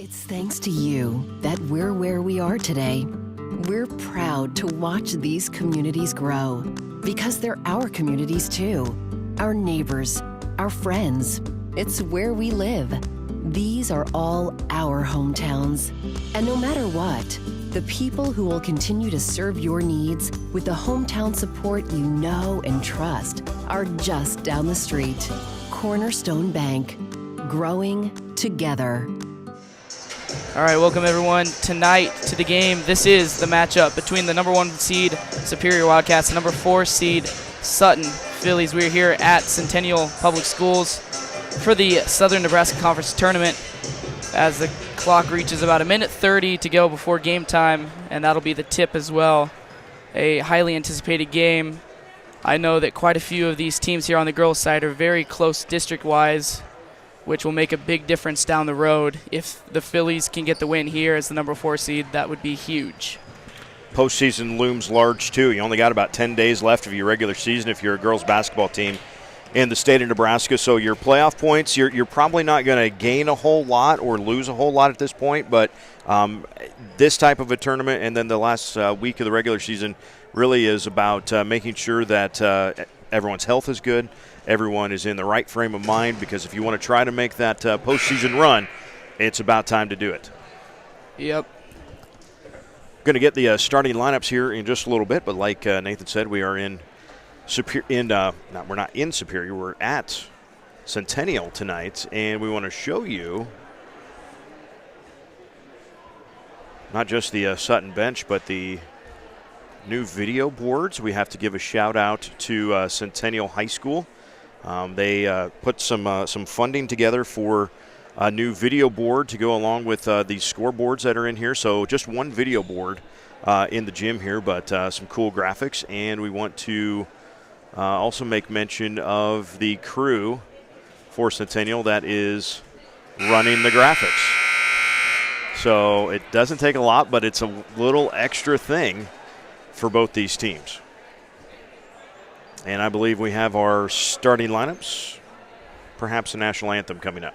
It's thanks to you that we're where we are today. We're proud to watch these communities grow because they're our communities too. Our neighbors, our friends. It's where we live. These are all our hometowns. And no matter what, the people who will continue to serve your needs with the hometown support you know and trust are just down the street. Cornerstone Bank. Growing together. All right, welcome everyone tonight to the game. This is the matchup between the number 1 seed Superior Wildcats and number 4 seed Sutton Fillies. We're here at Centennial Public Schools for the Southern Nebraska Conference Tournament as the clock reaches about 1:30 to go before game time, and that'll be the tip as well. A highly anticipated game. I know that quite a few of these teams here on the girls' side are very close district-wise, which will make a big difference down the road. If the Fillies can get the win here as the number 4 seed, that would be huge. Postseason looms large, too. You only got about 10 days left of your regular season if you're a girls' basketball team in the state of Nebraska. So your playoff points, you're probably not going to gain a whole lot or lose a whole lot at this point. But this type of a tournament and then the last week of the regular season really is about making sure that everyone's health is good, everyone is in the right frame of mind, because if you want to try to make that postseason run, it's about time to do it. Yep. Going to get the starting lineups here in just a little bit, but like Nathan said, we are in Superior. We're not in Superior. We're at Centennial tonight, and we want to show you not just the Sutton bench, but the new video boards. We have to give a shout out to Centennial High School. They put some funding together for a new video board to go along with these scoreboards that are in here. So just one video board in the gym here, but some cool graphics. And we want to also make mention of the crew for Centennial that is running the graphics. So it doesn't take a lot, but it's a little extra thing for both these teams. And I believe we have our starting lineups, perhaps a national anthem coming up.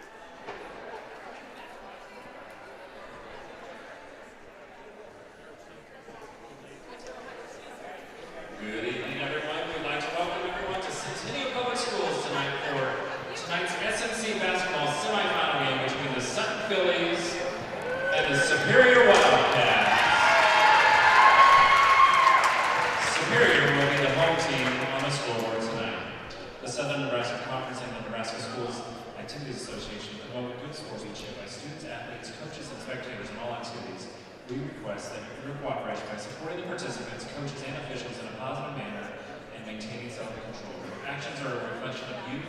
Good evening, everyone. We'd like to welcome everyone to Centennial Public Schools tonight for tonight's SNC basketball semifinal game between the Sutton Fillies and the Superior Wildcats. Superior will be the home team on the scoreboard tonight. The Southern Nebraska Conference and the Nebraska Schools Activities Association promote good sportsmanship by students, athletes, coaches, and spectators in all activities. We request that your cooperation by supporting the participants, coaches, and officials in a positive manner and maintaining self-control. Your actions are a reflection of you,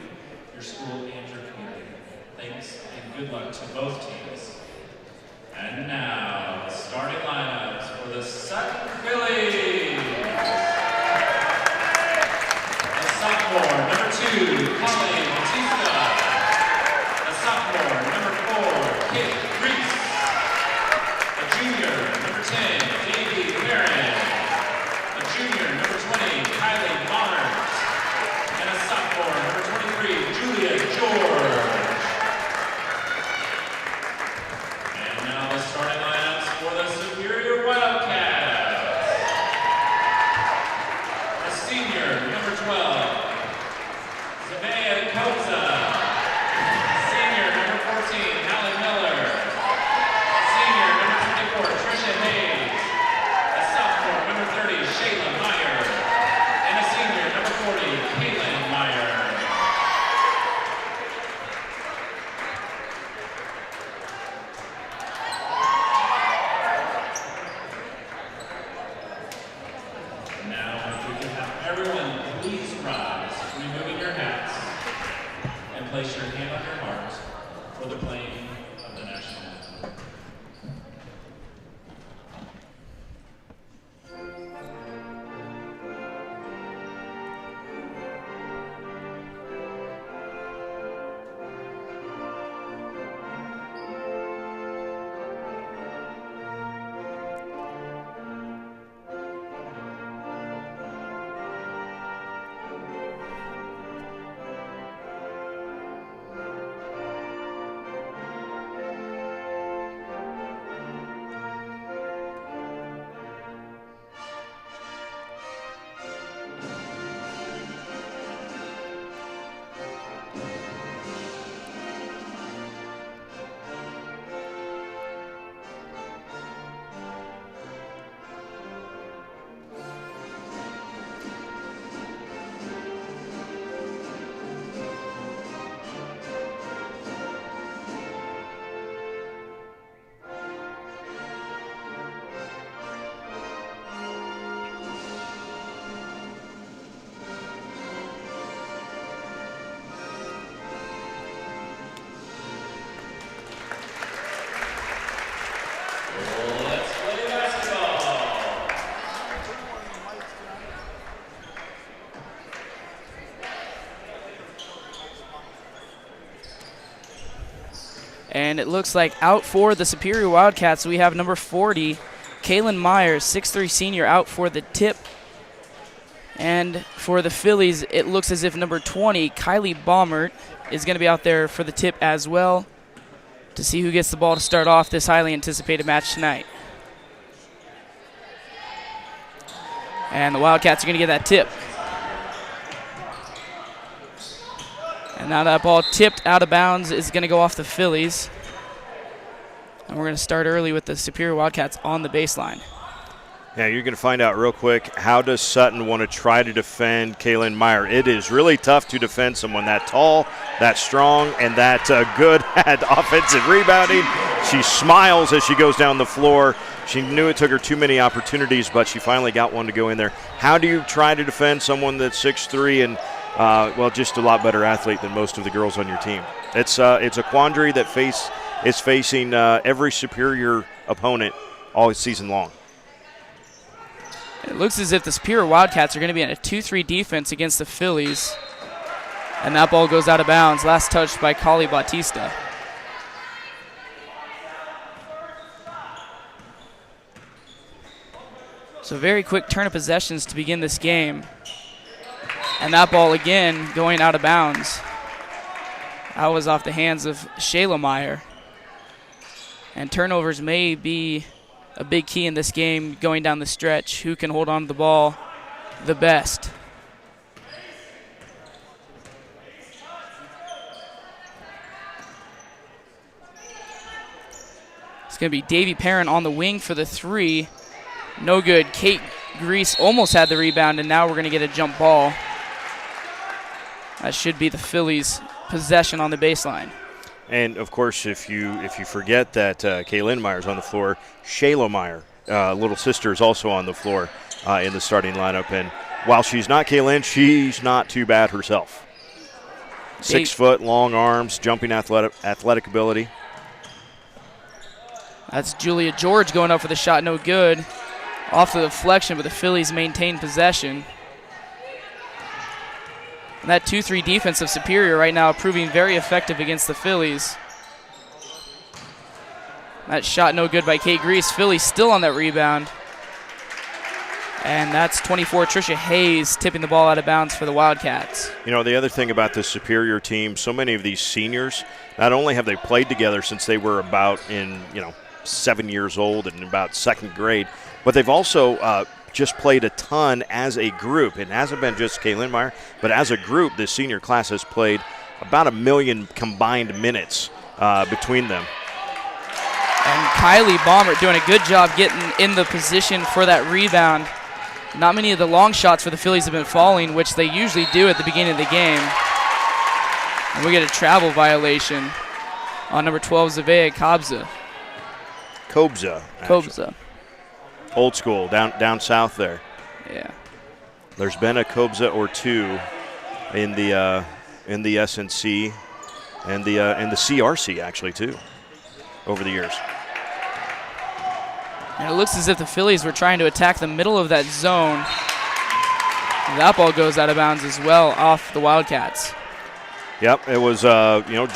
your school, and your community. Thanks and good luck to both teams. And now, the starting lineups for the Sutton Fillies. The sophomore, number 2, Colleen Batista. The sophomore, number 4, Kit Reese. A junior, number 10, J.B. Barron. A junior, number 20, Kylie Barnes. And a sophomore, number 23, Julia George. it looks like out for the Superior Wildcats, we have number 40, Kaylin Myers, 6'3" senior, out for the tip. And for the Fillies, it looks as if number 20, Kylie Baumert, is going to be out there for the tip as well to see who gets the ball to start off this highly anticipated match tonight. And the Wildcats are going to get that tip. And now that ball tipped out of bounds is going to go off the Fillies. And we're going to start early with the Superior Wildcats on the baseline. Yeah, you're going to find out real quick, how does Sutton want to try to defend Kaylin Meyer? It is really tough to defend someone that tall, that strong, and that good at offensive rebounding. She smiles as she goes down the floor. She knew it took her too many opportunities, but she finally got one to go in there. How do you try to defend someone that's 6'3" and, well, just a lot better athlete than most of the girls on your team? It's a quandary that is facing every Superior opponent all season long. It looks as if the Superior Wildcats are going to be in a 2-3 defense against the Fillies. And that ball goes out of bounds. Last touched by Kali Bautista. So very quick turn of possessions to begin this game. And that ball again going out of bounds. That was off the hands of Shayla Meyer. And turnovers may be a big key in this game going down the stretch. Who can hold on to the ball the best? It's going to be Davy Perrin on the wing for the three. No good. Kate Grease almost had the rebound, and now we're going to get a jump ball. That should be the Phillies' possession on the baseline. And, of course, if you forget that Kaylin Meyer's on the floor, Shayla Meyer, little sister, is also on the floor in the starting lineup. And while she's not Kaylin, she's not too bad herself. 6 foot, long arms, jumping athletic ability. That's Julia George going up for the shot, no good. Off the deflection, but the Phillies maintain possession. And that 2-3 defense of Superior right now proving very effective against the Fillies. That shot no good by Kate Grease. Phillies still on that rebound. And that's 24, Trisha Hayes tipping the ball out of bounds for the Wildcats. You know, the other thing about this Superior team, so many of these seniors, not only have they played together since they were about 7 years old and about second grade, but they've also just played a ton as a group. It hasn't been just Kaylin Meyer, but as a group, this senior class has played about 1 million combined minutes between them. And Kylie Baumert doing a good job getting in the position for that rebound. Not many of the long shots for the Phillies have been falling, which they usually do at the beginning of the game. And we get a travel violation on number 12, Zavea Kobza. Kobza. Old school, down south there. Yeah. There's been a Kobza or two in the SNC and the CRC actually too over the years. And it looks as if the Phillies were trying to attack the middle of that zone. That ball goes out of bounds as well off the Wildcats. Yep, it was,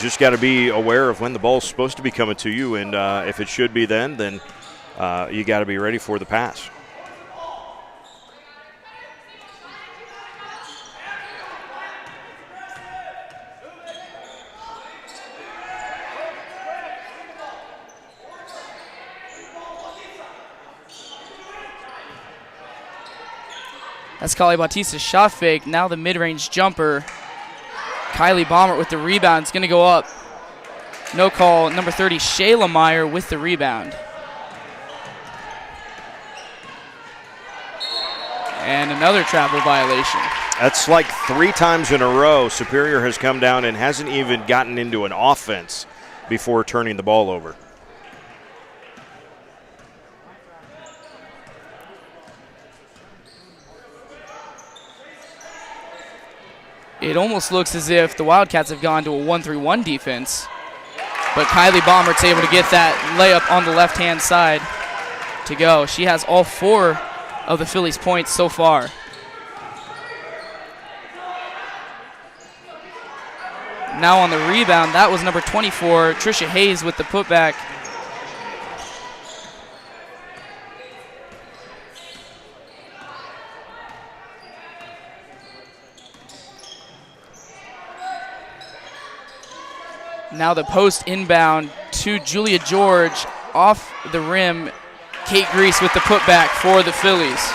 just got to be aware of when the ball's supposed to be coming to you, and if it should be then you got to be ready for the pass. That's Kali Bautista's shot fake. Now the mid-range jumper. Kylie Baumert with the rebound. It's going to go up. No call. Number 30, Shayla Meyer with the rebound. And another travel violation. That's like 3 times in a row Superior has come down and hasn't even gotten into an offense before turning the ball over. It almost looks as if the Wildcats have gone to a 1-3-1 defense. But Kylie Baumert's able to get that layup on the left-hand side to go. She has all 4 of the Phillies' points so far. Now on the rebound, that was number 24, Trisha Hayes with the putback. Now the post inbound to Julia George off the rim. Kate Grease with the putback for the Fillies.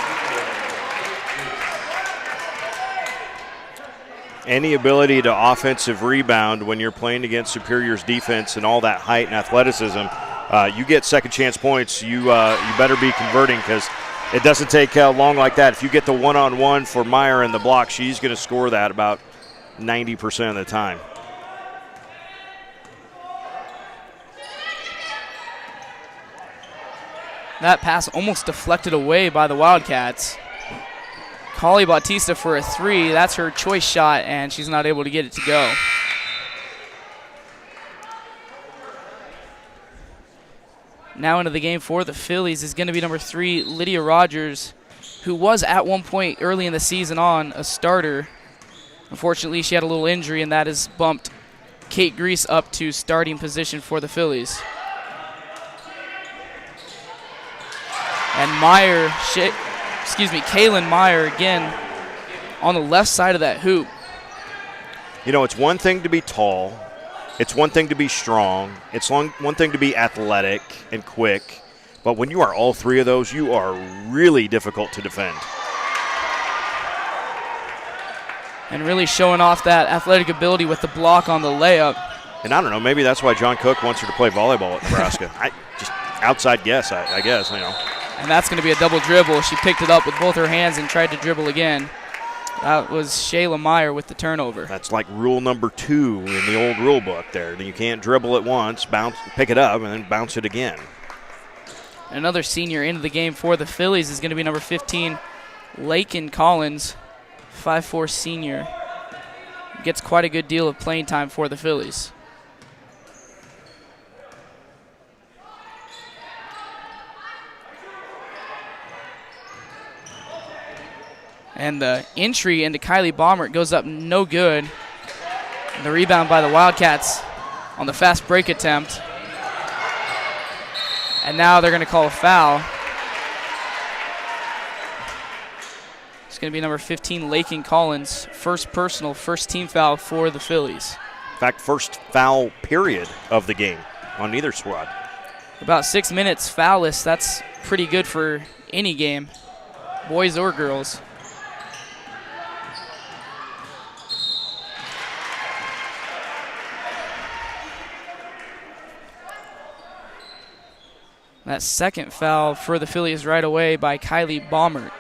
Any ability to offensive rebound when you're playing against Superior's defense and all that height and athleticism, you get second chance points. You better be converting, because it doesn't take long like that. If you get the one-on-one for Meyer in the block, she's going to score that about 90% of the time. That pass almost deflected away by the Wildcats. Holly Bautista for a three. That's her choice shot, and she's not able to get it to go. Now into the game for the Fillies is going to be number 3, Lydia Rogers, who was at one point early in the season on a starter. Unfortunately, she had a little injury, and that has bumped Kate Grease up to starting position for the Fillies. And Kaylin Meyer again on the left side of that hoop. You know, it's one thing to be tall. It's one thing to be strong. It's one thing to be athletic and quick. But when you are all three of those, you are really difficult to defend. And really showing off that athletic ability with the block on the layup. And I don't know, maybe that's why John Cook wants her to play volleyball at Nebraska. Just outside guess, I guess, you know. And that's going to be a double dribble. She picked it up with both her hands and tried to dribble again. That was Shayla Meyer with the turnover. That's like rule number 2 in the old rule book there. You can't dribble it once, pick it up, and then bounce it again. Another senior into the game for the Fillies is going to be number 15, Lakin Collins, 5'4" senior. Gets quite a good deal of playing time for the Fillies. And the entry into Kylie Baumert goes up no good. The rebound by the Wildcats on the fast break attempt. And now they're going to call a foul. It's going to be number 15, Lakin Collins. First personal, first team foul for the Fillies. In fact, first foul period of the game on either squad. About 6 minutes foulless. That's pretty good for any game, boys or girls. That second foul for the Fillies right away by Kylie Baumert.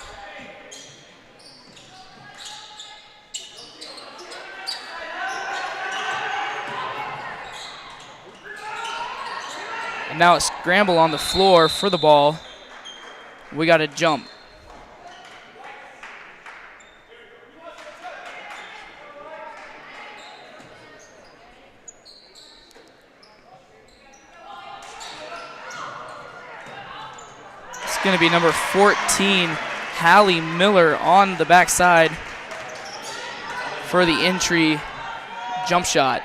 And now a scramble on the floor for the ball. We got a jump. Going to be number 14, Hallie Miller on the backside for the entry jump shot.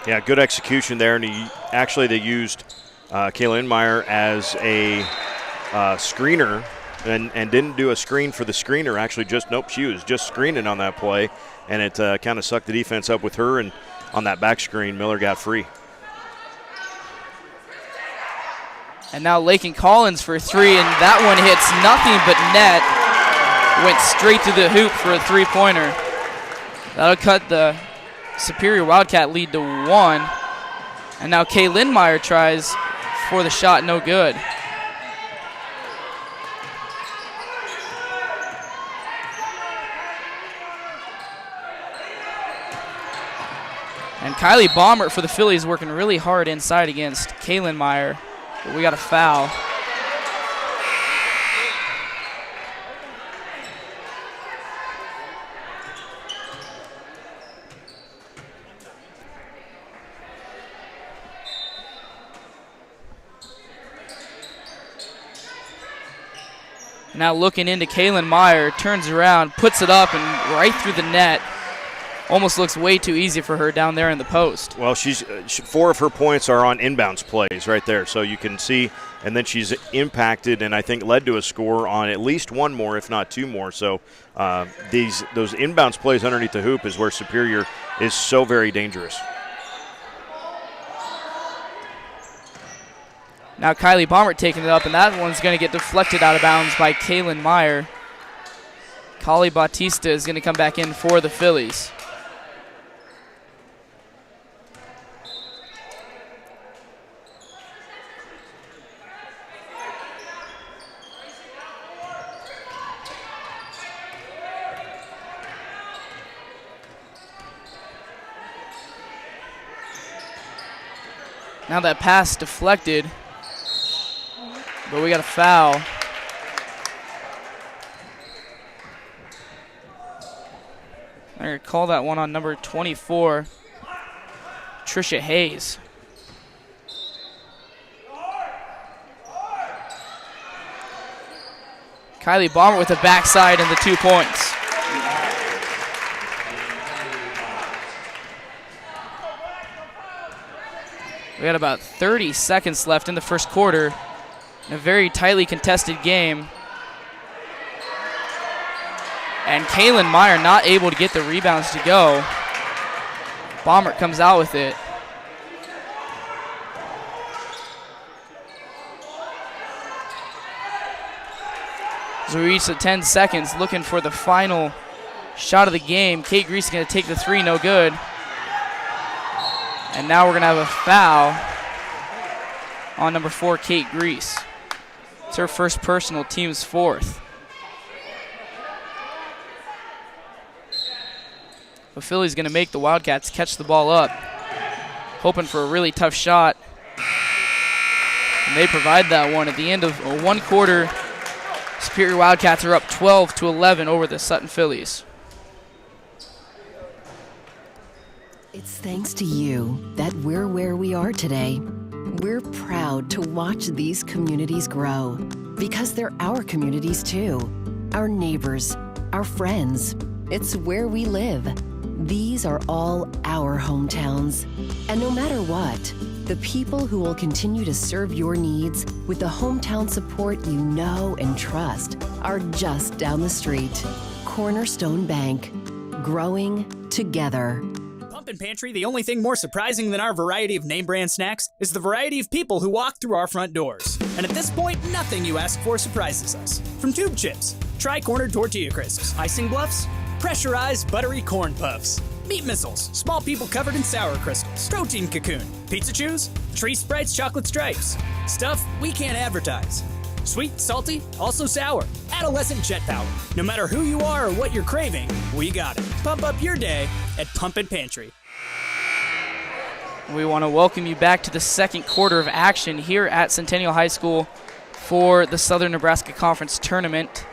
Yeah, good execution there, and they used Kaylin Meyer as a screener and didn't do a screen for the screener. Actually, she was just screening on that play, and it kind of sucked the defense up with her, and on that back screen, Miller got free. And now Lakin Collins for 3, and that one hits nothing but net. Went straight to the hoop for a three-pointer. That'll cut the Superior Wildcat lead to 1. And now Kaylin Meyer tries for the shot, no good. And Kylie Baumert for the Fillies working really hard inside against Kaylin Meyer. But we got a foul. Now looking into Kaylin Meyer, turns around, puts it up and right through the net. almost looks way too easy for her down there in the post. Well, she's 4 of her points are on inbounds plays right there, so you can see. And then she's impacted and I think led to a score on at least one more, if not 2 more. So those inbounds plays underneath the hoop is where Superior is so very dangerous. Now Kylie Baumert taking it up, and that one's going to get deflected out of bounds by Kaylin Meyer. Kali Bautista is going to come back in for the Fillies. Now that pass deflected, but we got a foul. They're going to call that one on number 24, Trisha Hayes. Kylie Baumert with the backside and the 2 points. We got about 30 seconds left in the first quarter. In a very tightly contested game. And Kaylin Meyer not able to get the rebounds to go. Baumert comes out with it. As we reach the 10 seconds, looking for the final shot of the game. Kate Grease is going to take the 3, no good. And now we're going to have a foul on number 4, Kate Grease. It's her first personal, team's 4th. The Phillies going to make the Wildcats catch the ball up, hoping for a really tough shot. And they provide that one at the end of one quarter. Superior Wildcats are up 12-11 over the Sutton Fillies. It's thanks to you that we're where we are today. We're proud to watch these communities grow because they're our communities too. Our neighbors, our friends. It's where we live. These are all our hometowns. And no matter what, the people who will continue to serve your needs with the hometown support you know and trust are just down the street. Cornerstone Bank. Growing together. Pump and Pantry, the only thing more surprising than our variety of name brand snacks is the variety of people who walk through our front doors. And at this point, nothing you ask for surprises us. From tube chips, tri-cornered tortilla crisps, icing bluffs, pressurized buttery corn puffs, meat missiles, small people covered in sour crystals, protein cocoon, pizza chews, tree sprites, chocolate stripes, stuff we can't advertise. Sweet, salty, also sour, adolescent jet power. No matter who you are or what you're craving, we got it. Pump up your day at Pump and Pantry. We want to welcome you back to the second quarter of action here at Centennial High School for the Southern Nebraska Conference Tournament.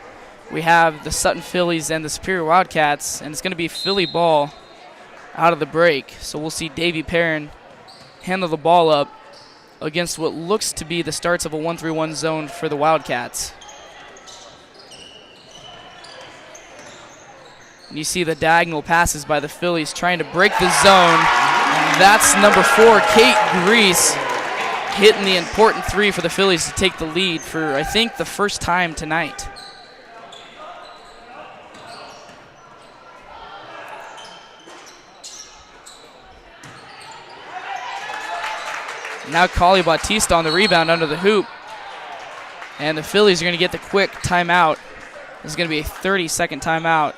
We have the Sutton Fillies and the Superior Wildcats, and it's going to be Philly ball out of the break. So we'll see Davy Perrin handle the ball up against what looks to be the starts of a 1-3-1 zone for the Wildcats. And you see the diagonal passes by the Phillies trying to break the zone. And that's number 4, Kate Grease, hitting the important 3 for the Phillies to take the lead for, I think, the first time tonight. Now Kali Bautista on the rebound under the hoop. And the Phillies are going to get the quick timeout. This is going to be a 30-second timeout.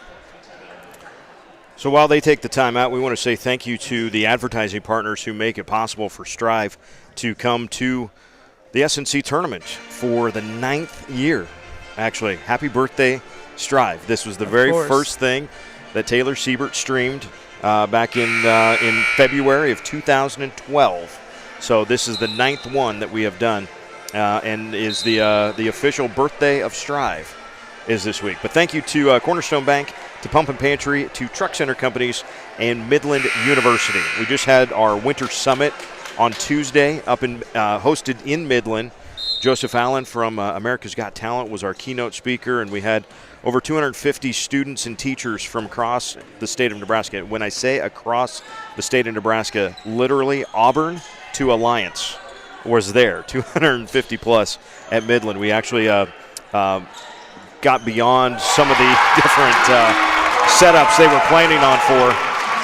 So while they take the timeout, we want to say thank you to the advertising partners who make it possible for Strive to come to the SNC tournament for the 9th year. Actually, happy birthday, Strive. This was the very first thing that Taylor Siebert streamed back in February of 2012. So this is the 9th one that we have done, and is the official birthday of Strive is this week. But thank you to Cornerstone Bank, to Pump and Pantry, to Truck Center Companies, and Midland University. We just had our Winter Summit on Tuesday, hosted in Midland. Joseph Allen from America's Got Talent was our keynote speaker, and we had over 250 students and teachers from across the state of Nebraska. When I say across the state of Nebraska, literally Auburn to Alliance was there, 250 plus at Midland. We actually got beyond some of the different setups they were planning on for,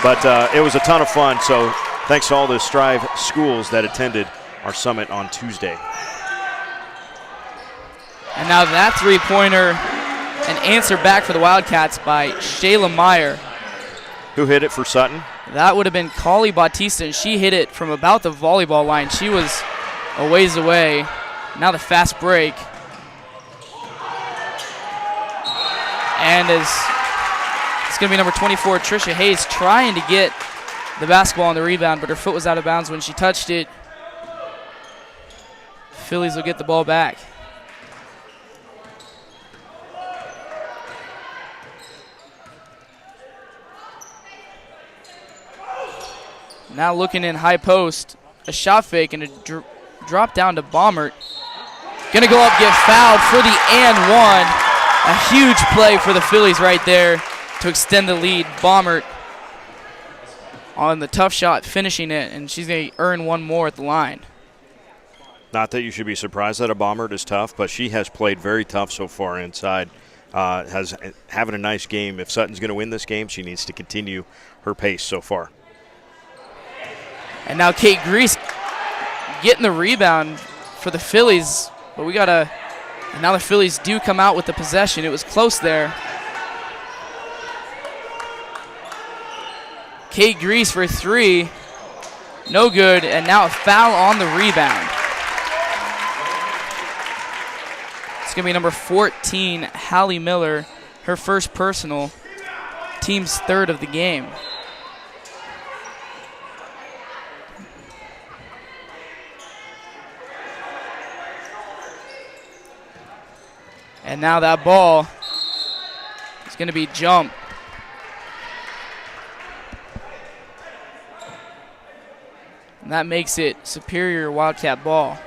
but it was a ton of fun. So thanks to all the Strive schools that attended our summit on Tuesday. And now that three-pointer, an answer back for the Wildcats by Shayla Meyer. Who hit it for Sutton? That would have been Kali Bautista, and she hit it from about the volleyball line. She was a ways away. Now the fast break. And it's going to be number 24, Trisha Hayes, trying to get the basketball on the rebound, but her foot was out of bounds when she touched it. Phillies will get the ball back. Now looking in high post, a shot fake and a drop down to Baumert. Gonna go up, get fouled for the and one. A huge play for the Phillies right there to extend the lead. Baumert on the tough shot, finishing it, and she's gonna earn one more at the line. Not that you should be surprised that a Baumert is tough, but she has played very tough so far inside. Having a nice game. If Sutton's gonna win this game, she needs to continue her pace so far. And now Kate Grease getting the rebound for the Phillies, but and now the Phillies do come out with the possession. It was close there. Kate Grease for three, no good, and now a foul on the rebound. It's gonna be number 14, Hallie Miller, her first personal, team's third of the game. And now that ball is going to be jumped. And that makes it Superior Wildcat ball.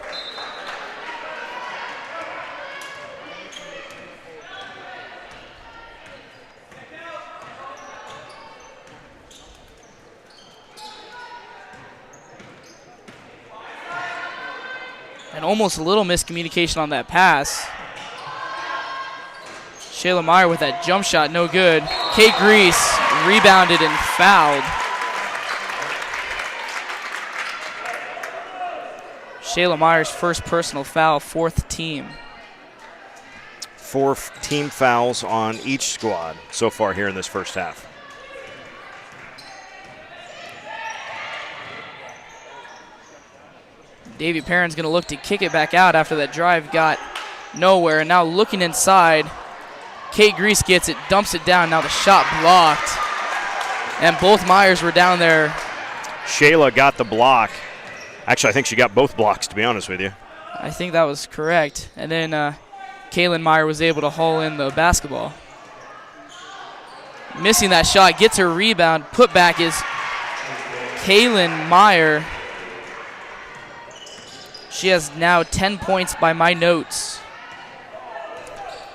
And almost a little miscommunication on that pass. Shayla Meyer with that jump shot, no good. Kate Grease rebounded and fouled. Shayla Meyer's first personal foul, fourth team. 4 team fouls on each squad so far here in this first half. Davy Perrin's going to look to kick it back out after that drive got nowhere. And now looking inside, Kate Grease gets it, dumps it down. Now the shot blocked. And both Myers were down there. Shayla got the block. Actually, I think she got both blocks, to be honest with you. I think that was correct. And then Kaylin Meyer was able to haul in the basketball. Missing that shot, gets her rebound. Put back is Kaylin Meyer. She has now 10 points by my notes.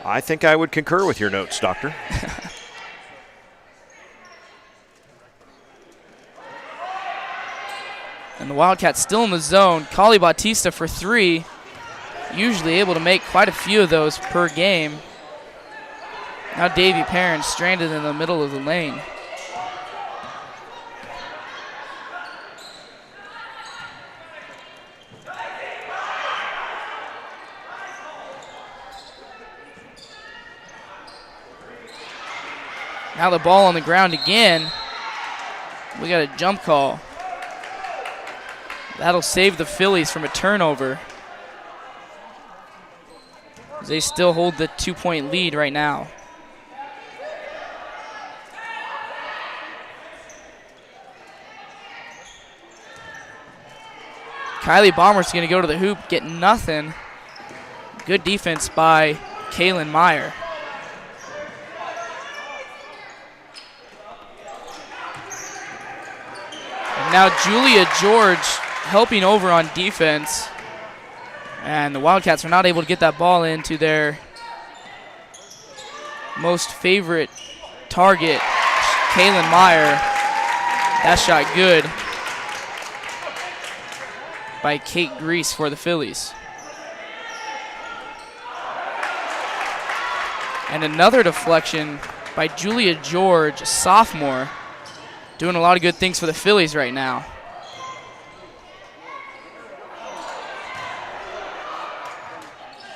I think I would concur with your notes, Doctor. And the Wildcats still in the zone. Kali Bautista for three. Usually able to make quite a few of those per game. Now Davy Perrin stranded in the middle of the lane. Now the ball on the ground again. We got a jump call. That'll save the Phillies from a turnover. They still hold the 2-point lead right now. Kylie Baumert's going to go to the hoop, get nothing. Good defense by Kaylin Meyer. And now Julia George helping over on defense And the Wildcats are not able to get that ball into their most favorite target, Kaylin Meyer. That shot good by Kate Grease for the Fillies. And another deflection by Julia George, sophomore, doing a lot of good things for the Fillies right now.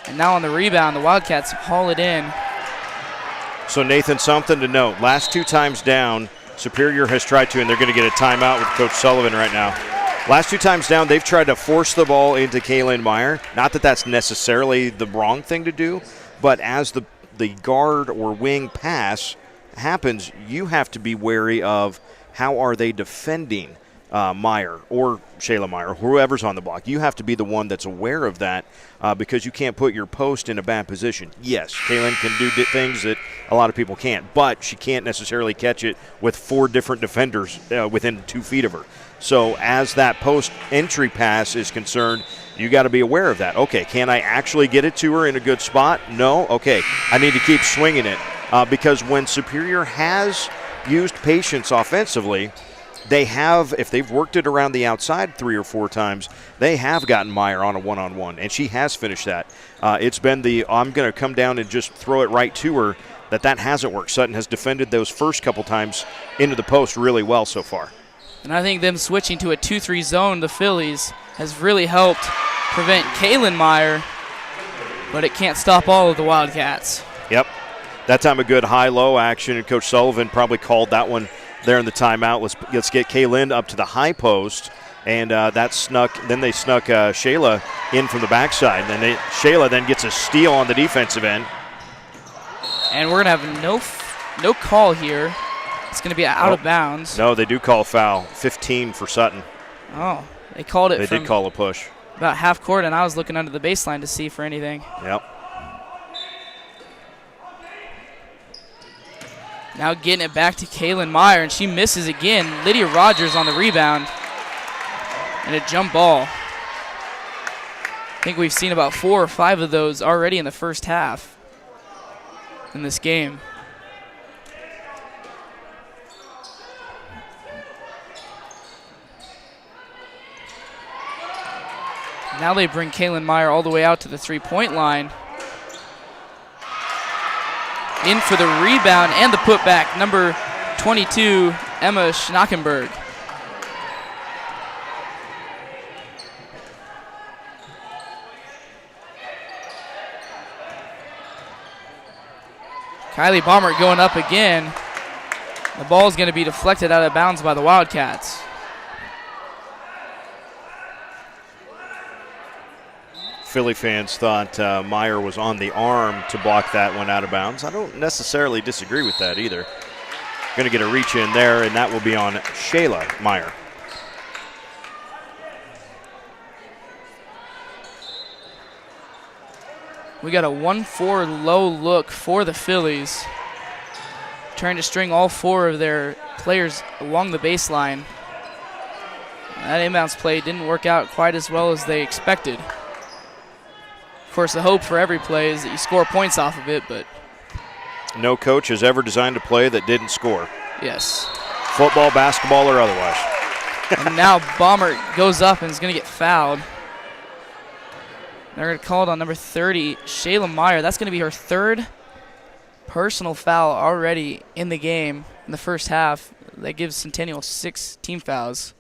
And now on the rebound, the Wildcats haul it in. So, Nathan, something to note. Last 2 times down, Superior has tried to, and they're going to get a timeout with Coach Sullivan right now. Last 2 times down, they've tried to force the ball into Kaylin Meyer. Not that that's necessarily the wrong thing to do, but as the guard or wing pass happens, you have to be wary of how are they defending Meyer or Shayla Meyer, whoever's on the block. You have to be the one that's aware of that because you can't put your post in a bad position. Yes, Kaylin can do things that a lot of people can't, but she can't necessarily catch it with 4 different defenders within 2 feet of her. So as that post entry pass is concerned, you got to be aware of that. Okay, can I actually get it to her in a good spot? No? Okay, I need to keep swinging it because when Superior has used patience offensively, they have, if they've worked it around the outside 3 or 4 times, they have gotten Meyer on a one-on-one, and she has finished that. It's been the I'm going to come down and just throw it right to her that hasn't worked. Sutton has defended those first couple times into the post really well so far. And I think them switching to a 2-3 zone, the Fillies, has really helped prevent Kaylin Meyer, but it can't stop all of the Wildcats. Yep. That time a good high-low action, and Coach Sullivan probably called that one there in the timeout. Let's get Kaylin up to the high post, and that snuck. Then they snuck Shayla in from the backside. And then Shayla then gets a steal on the defensive end. And we're gonna have no call here. It's gonna be out of bounds. No, they do call a foul. 15 for Sutton. Oh, they called it. They did call a push. About half court, and I was looking under the baseline to see for anything. Yep. Now getting it back to Kaylin Meyer, and she misses again. Lydia Rogers on the rebound. And a jump ball. I think we've seen about 4 or 5 of those already in the first half in this game. Now they bring Kaylin Meyer all the way out to the 3-point line. In for the rebound and the putback, number 22, Emma Schnackenberg. Kylie Baumert going up again. The ball is going to be deflected out of bounds by the Wildcats. Philly fans thought Meyer was on the arm to block that one out of bounds. I don't necessarily disagree with that either. Going to get a reach in there, and that will be on Shayla Meyer. We got a 1-4 low look for the Fillies, trying to string all 4 of their players along the baseline. That inbounds play didn't work out quite as well as they expected. Of course, the hope for every play is that you score points off of it, but no coach has ever designed a play that didn't score. Yes. Football, basketball, or otherwise. And now Baumert goes up and is going to get fouled. They're going to call it on number 30, Shayla Meyer. That's going to be her 3rd personal foul already in the game in the first half. That gives Centennial 6 team fouls.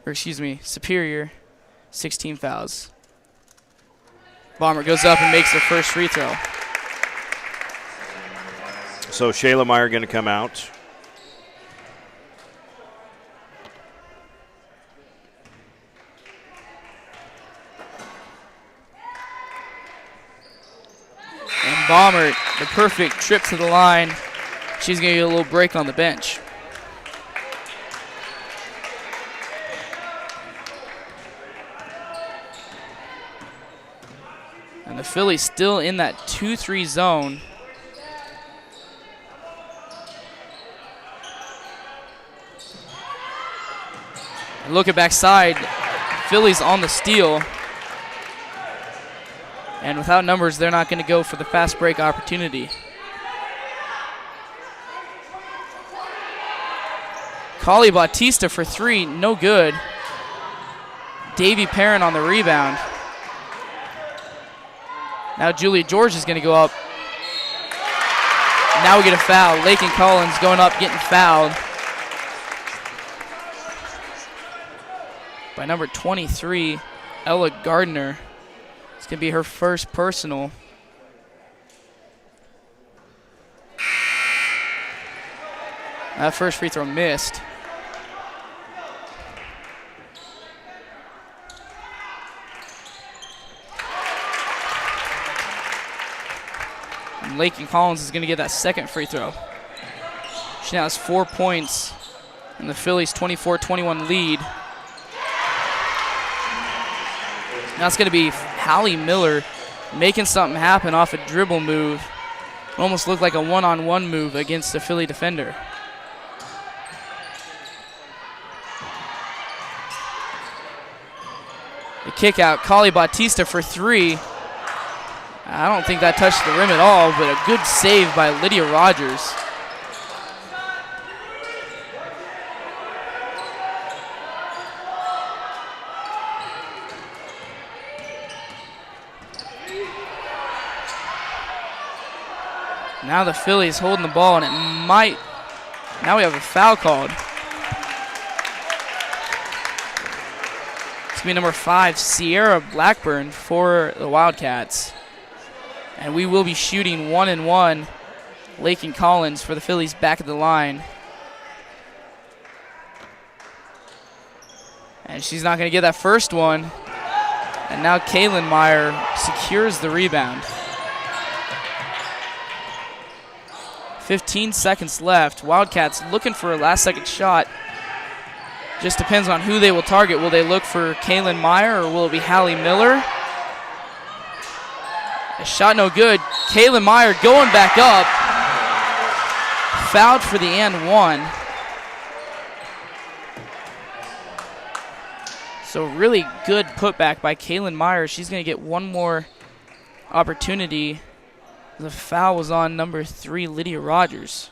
Or excuse me, Superior 6 team fouls. Baumert goes up and makes their first free throw. So Shayla Meyer going to come out. And Baumert, the perfect trip to the line. She's going to get a little break on the bench. And the Phillies still in that 2-3 zone. And look at backside. Phillies on the steal. And without numbers, they're not going to go for the fast break opportunity. Kali Bautista for 3, no good. Davy Perrin on the rebound. Now Julia George is going to go up. Now we get a foul. Lakin Collins going up, getting fouled by number 23, Ella Gardner. It's going to be her first personal. That first free throw missed. And Lakin Collins is going to get that second free throw. She now has 4 points in the Phillies' 24-21 lead. Now it's going to be Hallie Miller making something happen off a dribble move. It almost looked like a one-on-one move against the Philly defender. The kick out, Kali Bautista for 3. I don't think that touched the rim at all, but a good save by Lydia Rogers. Now the Phillies holding the ball, and it might. Now we have a foul called. It's going to be number 5, Sierra Blackburn for the Wildcats. And we will be shooting 1-1. Lakin Collins for the Phillies back at the line. And she's not going to get that first one. And now Kaylin Meyer secures the rebound. 15 seconds left. Wildcats looking for a last-second shot. Just depends on who they will target. Will they look for Kaylin Meyer or will it be Hallie Miller? A shot no good. Kaylin Meyer going back up. Fouled for the and one. So really good putback by Kaylin Meyer. She's going to get one more opportunity. The foul was on number 3, Lydia Rogers.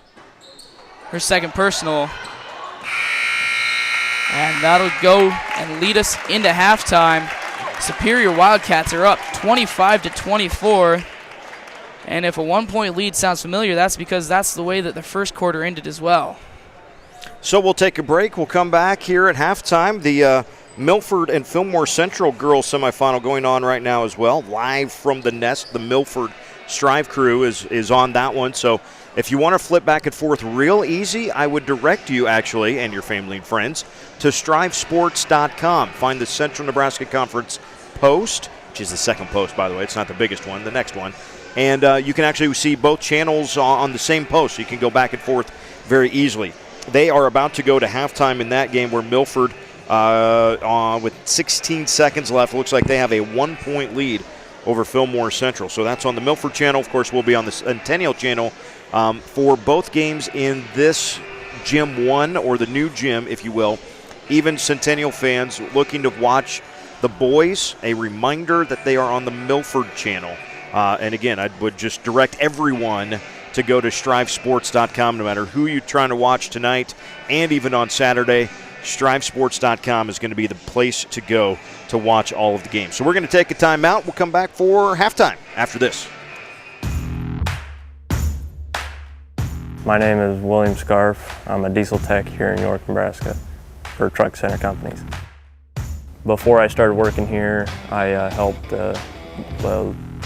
Her second personal. And that'll go and lead us into halftime. Superior Wildcats are up 25-24. And if a 1-point lead sounds familiar, that's because that's the way that the first quarter ended as well. So we'll take a break. We'll come back here at halftime. The Milford and Fillmore Central girls semifinal going on right now as well. Live from the nest, the Milford Strive crew is on that one. So if you want to flip back and forth real easy, I would direct you actually, and your family and friends, to strivesports.com. Find the Central Nebraska Conference post, which is the second post, by the way. It's not the biggest one, the next one. And you can actually see both channels on the same post, so you can go back and forth very easily. They are about to go to halftime in that game where Milford, with 16 seconds left, looks like they have a 1-point lead over Fillmore Central. So that's on the Milford channel. Of course, we'll be on the Centennial channel for both games in this Gym 1, or the new gym, if you will. Even Centennial fans looking to watch the boys, a reminder that they are on the Milford channel. And again, I would just direct everyone to go to strivesports.com, no matter who you're trying to watch tonight and even on Saturday. Strivesports.com is going to be the place to go to watch all of the games. So we're going to take a timeout. We'll come back for halftime after this. My name is William Scarf. I'm a diesel tech here in York, Nebraska for Truck Center Companies. Before I started working here, I helped a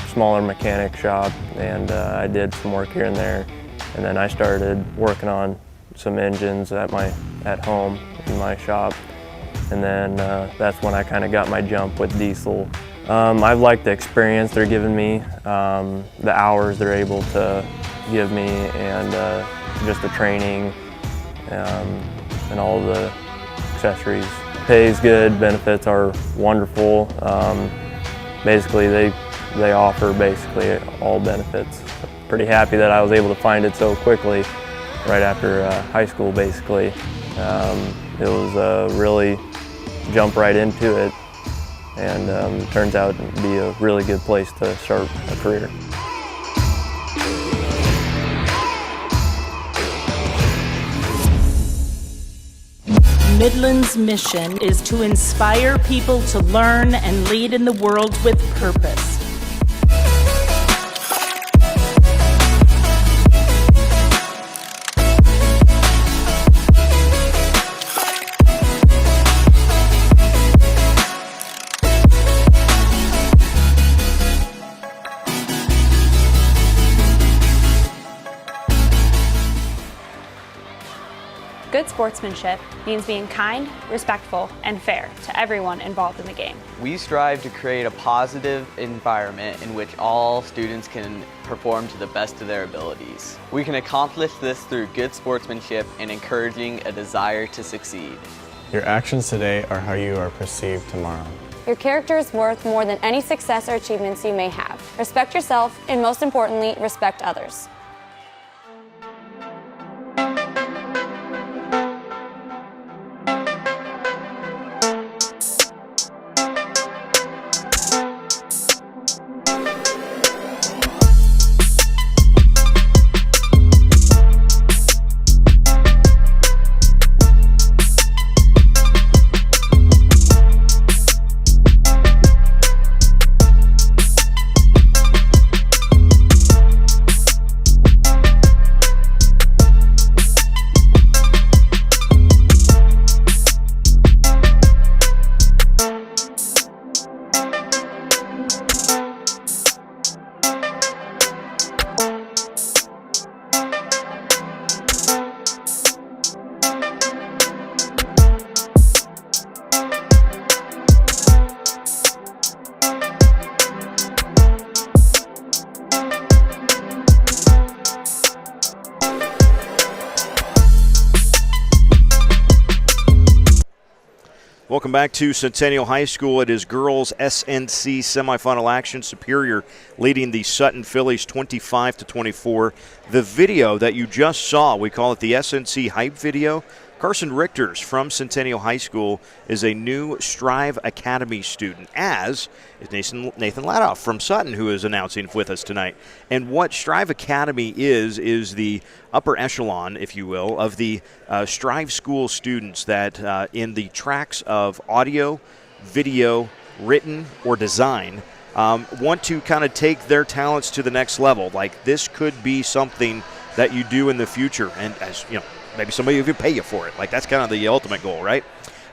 smaller mechanic shop, and I did some work here and there. And then I started working on some engines at home in my shop, and then that's when I kind of got my jump with diesel. I've liked the experience they're giving me, the hours they're able to give me, and just the training and all the accessories. Pay is good, benefits are wonderful. Basically, they offer basically all benefits. Pretty happy that I was able to find it so quickly, right after high school, basically. It was really jump right into it. and it turns out to be a really good place to start a career. Midland's mission is to inspire people to learn and lead in the world with purpose. Good sportsmanship means being kind, respectful, and fair to everyone involved in the game. We strive to create a positive environment in which all students can perform to the best of their abilities. We can accomplish this through good sportsmanship and encouraging a desire to succeed. Your actions today are how you are perceived tomorrow. Your character is worth more than any success or achievements you may have. Respect yourself, and most importantly, respect others. Welcome back to Centennial High School. It is girls SNC semifinal action. Superior leading the Sutton Fillies 25-24. The video that you just saw, we call it the SNC hype video. Carson Richters from Centennial High School is a new Strive Academy student, as is Nathan Ladoff from Sutton, who is announcing with us tonight. And what Strive Academy is the upper echelon, if you will, of the Strive School students that in the tracks of audio, video, written, or design want to kind of take their talents to the next level. Like, this could be something that you do in the future. And as you know, maybe somebody will pay you for it. Like, that's kind of the ultimate goal, right?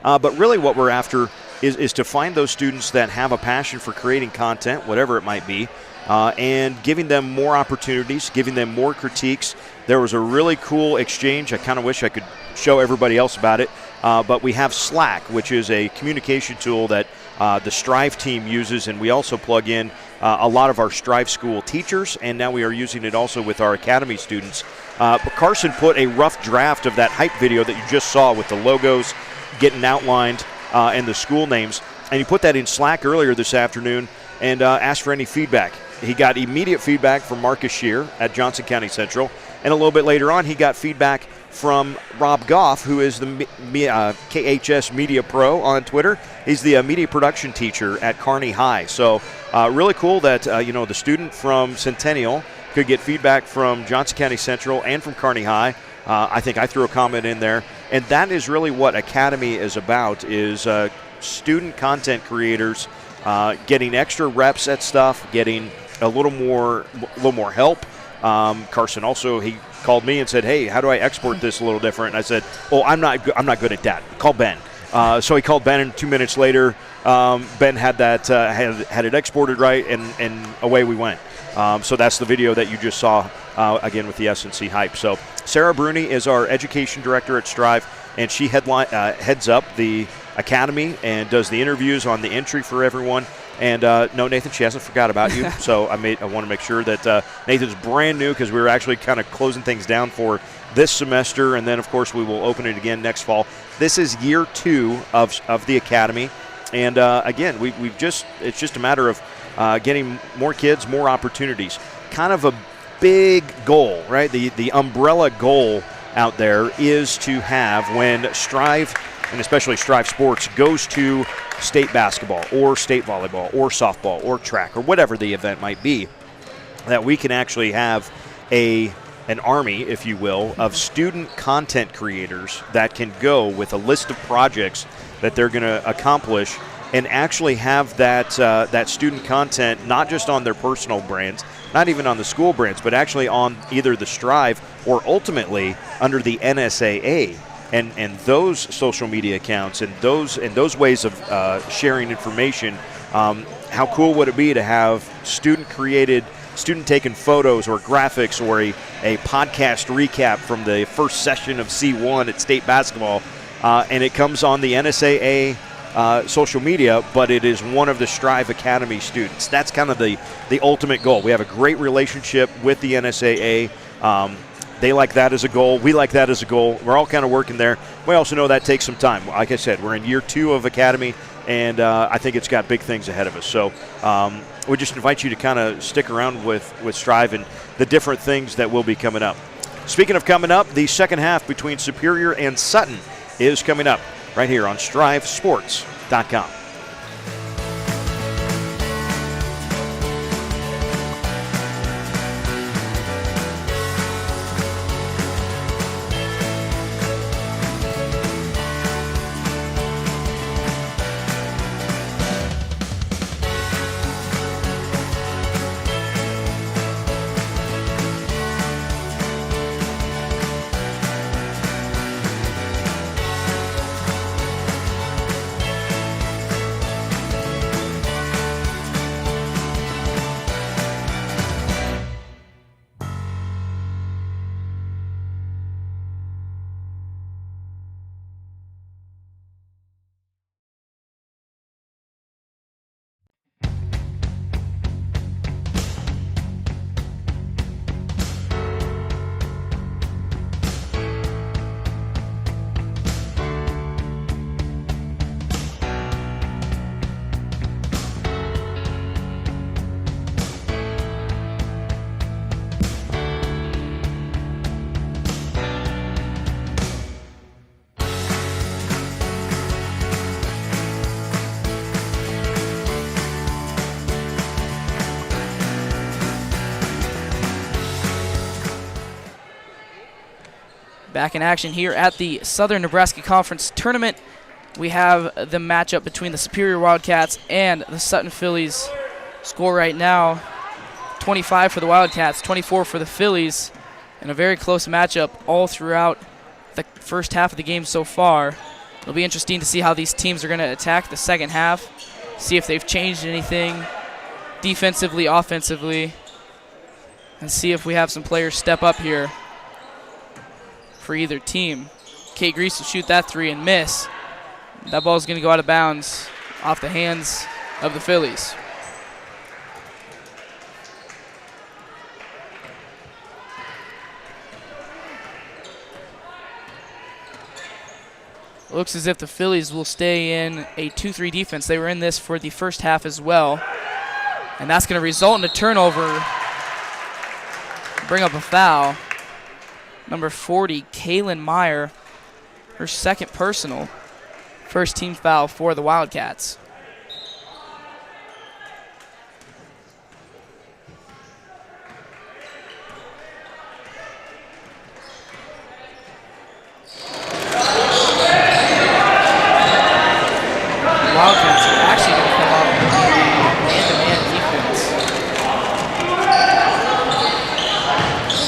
But really what we're after is to find those students that have a passion for creating content, whatever it might be, and giving them more opportunities, giving them more critiques. There was a really cool exchange. I kind of wish I could show everybody else about it. But we have Slack, which is a communication tool that the Strive team uses, and we also plug in a lot of our Strive school teachers, and now we are using it also with our academy students. But Carson put a rough draft of that hype video that you just saw with the logos getting outlined and the school names, and he put that in Slack earlier this afternoon and asked for any feedback. He got immediate feedback from Marcus Shear at Johnson County Central, and a little bit later on he got feedback from Rob Goff, who is the KHS Media Pro on Twitter. He's the media production teacher at Kearney High. So really cool that the student from Centennial could get feedback from Johnson County Central and from Kearney High. I think I threw a comment in there. And that is really what Academy is about, is student content creators getting extra reps at stuff, getting a little more help. Carson also, he called me and said, "Hey, how do I export this a little different?" And I said, "Oh, I'm not good at that. Call Ben." So he called Ben, and 2 minutes later, Ben had that had it exported right, and away we went. So that's the video that you just saw again with the SNC hype. So Sarah Bruni is our education director at Strive, and she heads up the academy and does the interviews on the entry for everyone. And no, Nathan, she hasn't forgot about you. So I want to make sure that Nathan's brand new, because we were actually kind of closing things down for this semester, and then of course we will open it again next fall. This is year 2 of the academy, and again, it's just a matter of getting more kids, more opportunities. Kind of a big goal, right? The umbrella goal out there is to have, when Strive and especially Strive Sports, goes to state basketball or state volleyball or softball or track or whatever the event might be, that we can actually have an army, if you will, of student content creators that can go with a list of projects that they're going to accomplish and actually have that student content not just on their personal brands, not even on the school brands, but actually on either the Strive or ultimately under the NSAA and those social media accounts and those ways of sharing information. How cool would it be to have student-taken photos or graphics or a podcast recap from the first session of C1 at state basketball, and it comes on the NSAA social media, but it is one of the Strive Academy students. That's kind of the ultimate goal. We have a great relationship with the NSAA. They like that as a goal. We like that as a goal. We're all kind of working there. We also know that takes some time. Like I said, we're in year 2 of Academy, and I think it's got big things ahead of us. So we just invite you to kind of stick around with Strive and the different things that will be coming up. Speaking of coming up, the second half between Superior and Sutton is coming up right here on StriveSports.com. Back in action here at the Southern Nebraska Conference Tournament. We have the matchup between the Superior Wildcats and the Sutton Fillies. Score right now, 25 for the Wildcats, 24 for the Fillies, and a very close matchup all throughout the first half of the game so far. It'll be interesting to see how these teams are going to attack the second half, see if they've changed anything defensively, offensively, and see if we have some players step up here for either team. Kate Grease will shoot that three and miss. That ball is going to go out of bounds off the hands of the Fillies. Looks as if the Fillies will stay in a 2-3 defense. They were in this for the first half as well. And that's going to result in a turnover. Bring up a foul. Number 40, Kaylin Meyer, her second personal. First team foul for the Wildcats. Wildcats are actually going to come up with man-to-man defense.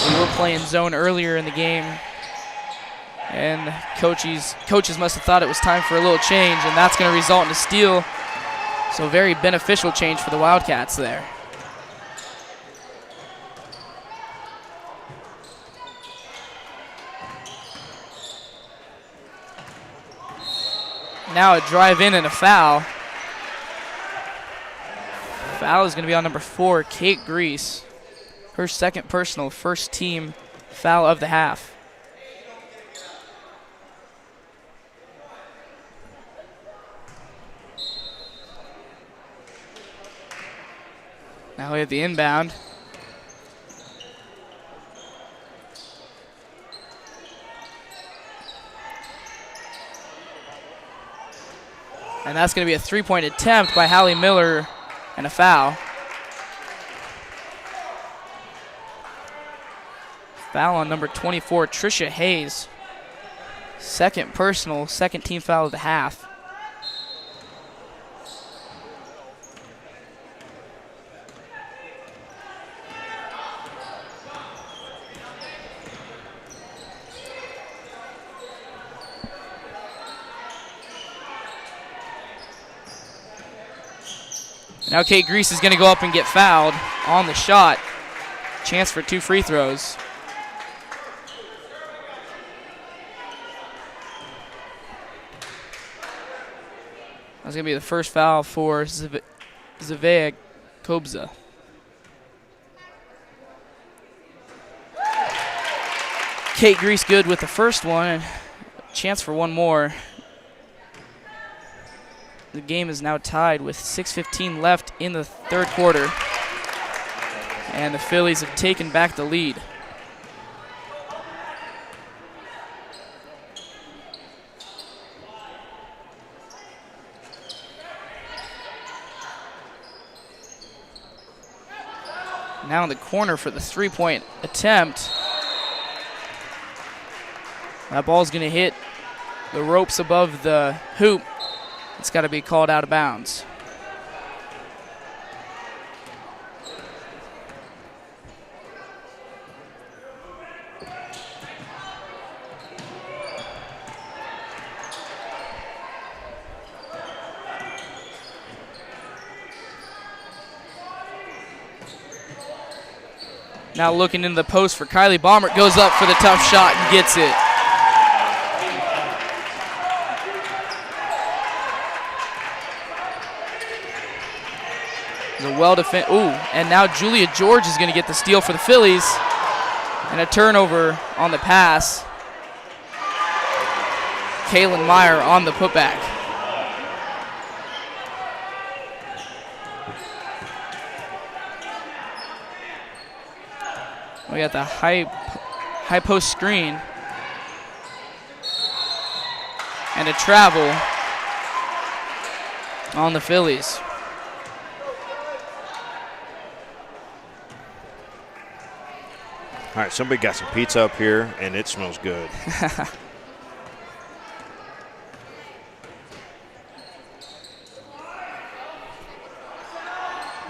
We were playing zone earlier in the game, and coaches must have thought it was time for a little change, and that's going to result in a steal. So very beneficial change for the Wildcats there. Now a drive in and a foul. Foul is going to be on number 4, Kate Grease. Her second personal, first team foul of the half. Now we have the inbound. And that's going to be a three-point attempt by Hallie Miller and a foul. Foul on number 24, Trisha Hayes. Second personal, second team foul of the half. Now Kate Grease is going to go up and get fouled on the shot. Chance for 2 free throws. That's going to be the first foul for Zavea Kobza. Kate Grease good with the first one. Chance for one more. The game is now tied with 6:15 left in the third quarter. And the Phillies have taken back the lead. Now in the corner for the three-point attempt. That ball's going to hit the ropes above the hoop. It's got to be called out of bounds. Now looking in the post for Kylie Baumert, goes up for the tough shot and gets it. A well-defended, and now Julia George is going to get the steal for the Phillies. And a turnover on the pass. Kaylin Meyer on the putback. We got the high post screen. And a travel on the Phillies. All right, somebody got some pizza up here, and it smells good.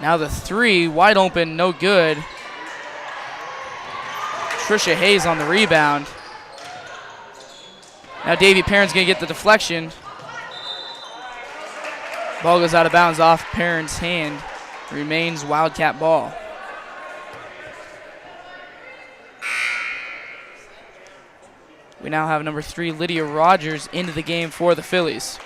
Now the three, wide open, no good. Trisha Hayes on the rebound. Now Davy Perrin's going to get the deflection. Ball goes out of bounds off Perrin's hand. Remains Wildcat ball. We now have number 3, Lydia Rogers, into the game for the Phillies.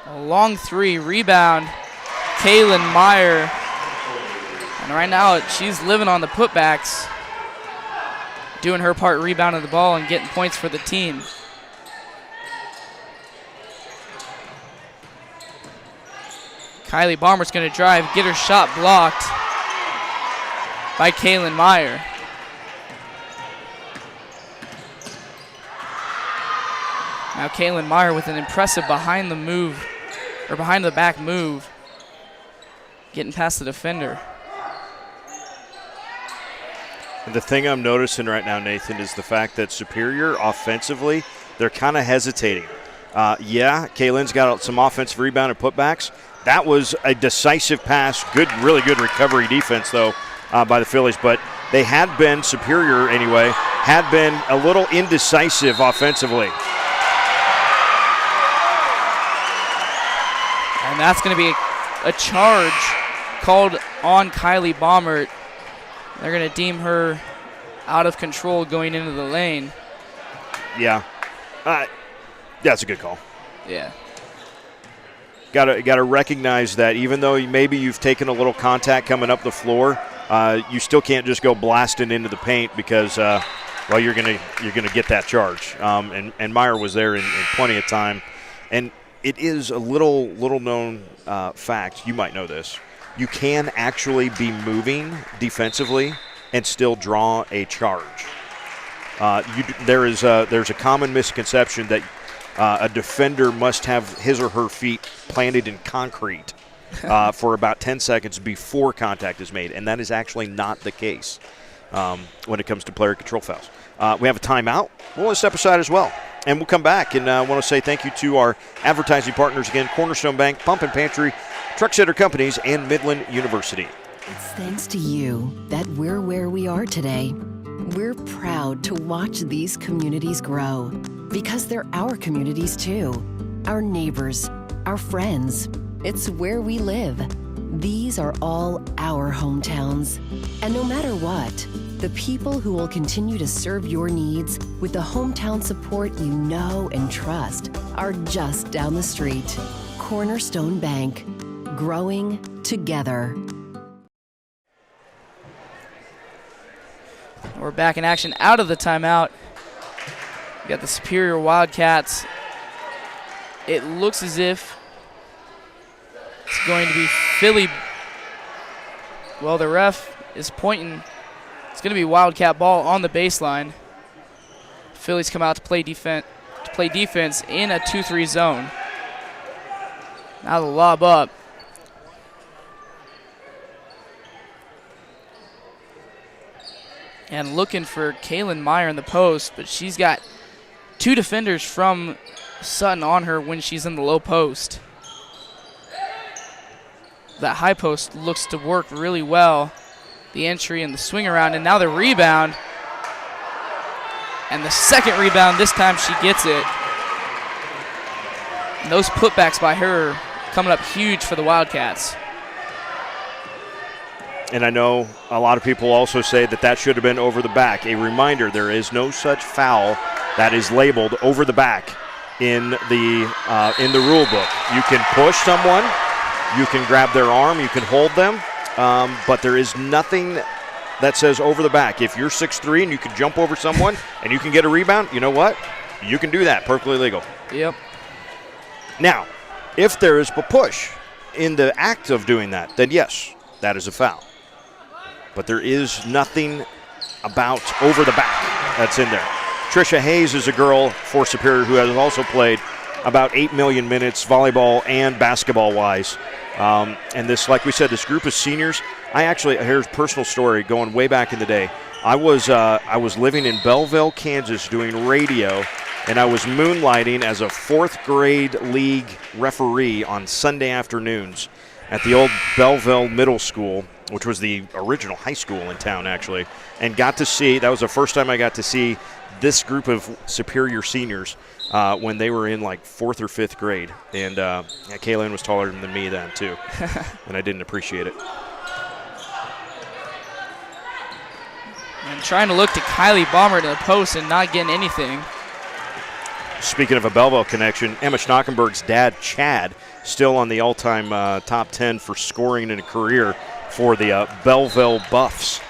A long three, rebound, Kaylin Meyer. And right now, she's living on the putbacks, doing her part, rebounding the ball and getting points for the team. Kylie Baumert's going to drive, get her shot blocked by Kaylin Meyer. Now Kaylin Meyer with an impressive behind the back move, getting past the defender. And the thing I'm noticing right now, Nathan, is the fact that Superior offensively, they're kind of hesitating. Yeah, Kaylin's got some offensive rebound and putbacks. That was a decisive pass, really good recovery defense, though, by the Phillies. But they had been, Superior anyway, had been a little indecisive offensively. And that's going to be a charge called on Kylie Baumert. They're going to deem her out of control going into the lane. Yeah. That's a good call. Yeah. Got to recognize that even though maybe you've taken a little contact coming up the floor, you still can't just go blasting into the paint because, well, you're gonna get that charge. And Meyer was there in plenty of time. And it is a little known fact. You might know this. You can actually be moving defensively and still draw a charge. There's a common misconception that a defender must have his or her feet planted in concrete for about 10 seconds before contact is made, and that is actually not the case when it comes to player control fouls. We have a timeout. We'll want to step aside as well, and we'll come back and want to say thank you to our advertising partners again, Cornerstone Bank, Pump and Pantry, Truck Center Companies, and Midland University. It's thanks to you that we're where we are today. We're proud to watch these communities grow because they're our communities too. Our neighbors, our friends. It's where we live. These are all our hometowns. And no matter what, the people who will continue to serve your needs with the hometown support you know and trust are just down the street. Cornerstone Bank. Growing together. We're back in action out of the timeout. We got the Superior Wildcats. It looks as if it's going to be Philly. Well, the ref is pointing. It's going to be Wildcat ball on the baseline. Phillies come out to play defense in a 2-3 zone. Now the lob up. And looking for Kaylin Meyer in the post, but she's got two defenders from Sutton on her when she's in the low post. That high post looks to work really well. The entry and the swing around, and now the rebound. And the second rebound, this time she gets it. And those putbacks by her coming up huge for the Wildcats. And I know a lot of people also say that should have been over the back. A reminder, there is no such foul that is labeled over the back in the rule book. You can push someone, you can grab their arm, you can hold them, but there is nothing that says over the back. If you're 6'3" and you can jump over someone and you can get a rebound, you know what? You can do that, perfectly legal. Yep. Now, if there is a push in the act of doing that, then yes, that is a foul. But there is nothing about over the back that's in there. Trisha Hayes is a girl for Superior who has also played about 8 million minutes volleyball and basketball-wise. And this, like we said, this group of seniors, here's a personal story going way back in the day. I was living in Belleville, Kansas doing radio, and I was moonlighting as a 4th grade league referee on Sunday afternoons at the old Belleville Middle School, which was the original high school in town, actually, and got to see, that was the first time I got to see this group of Superior seniors when they were in like 4th or 5th grade. And Kaylin was taller than me then, too, and I didn't appreciate it. And trying to look to Kylie Bomber to the post and not getting anything. Speaking of a Belleville connection, Emma Schnockenberg's dad, Chad, still on the all-time top 10 for scoring in a career for the Belleville Buffs.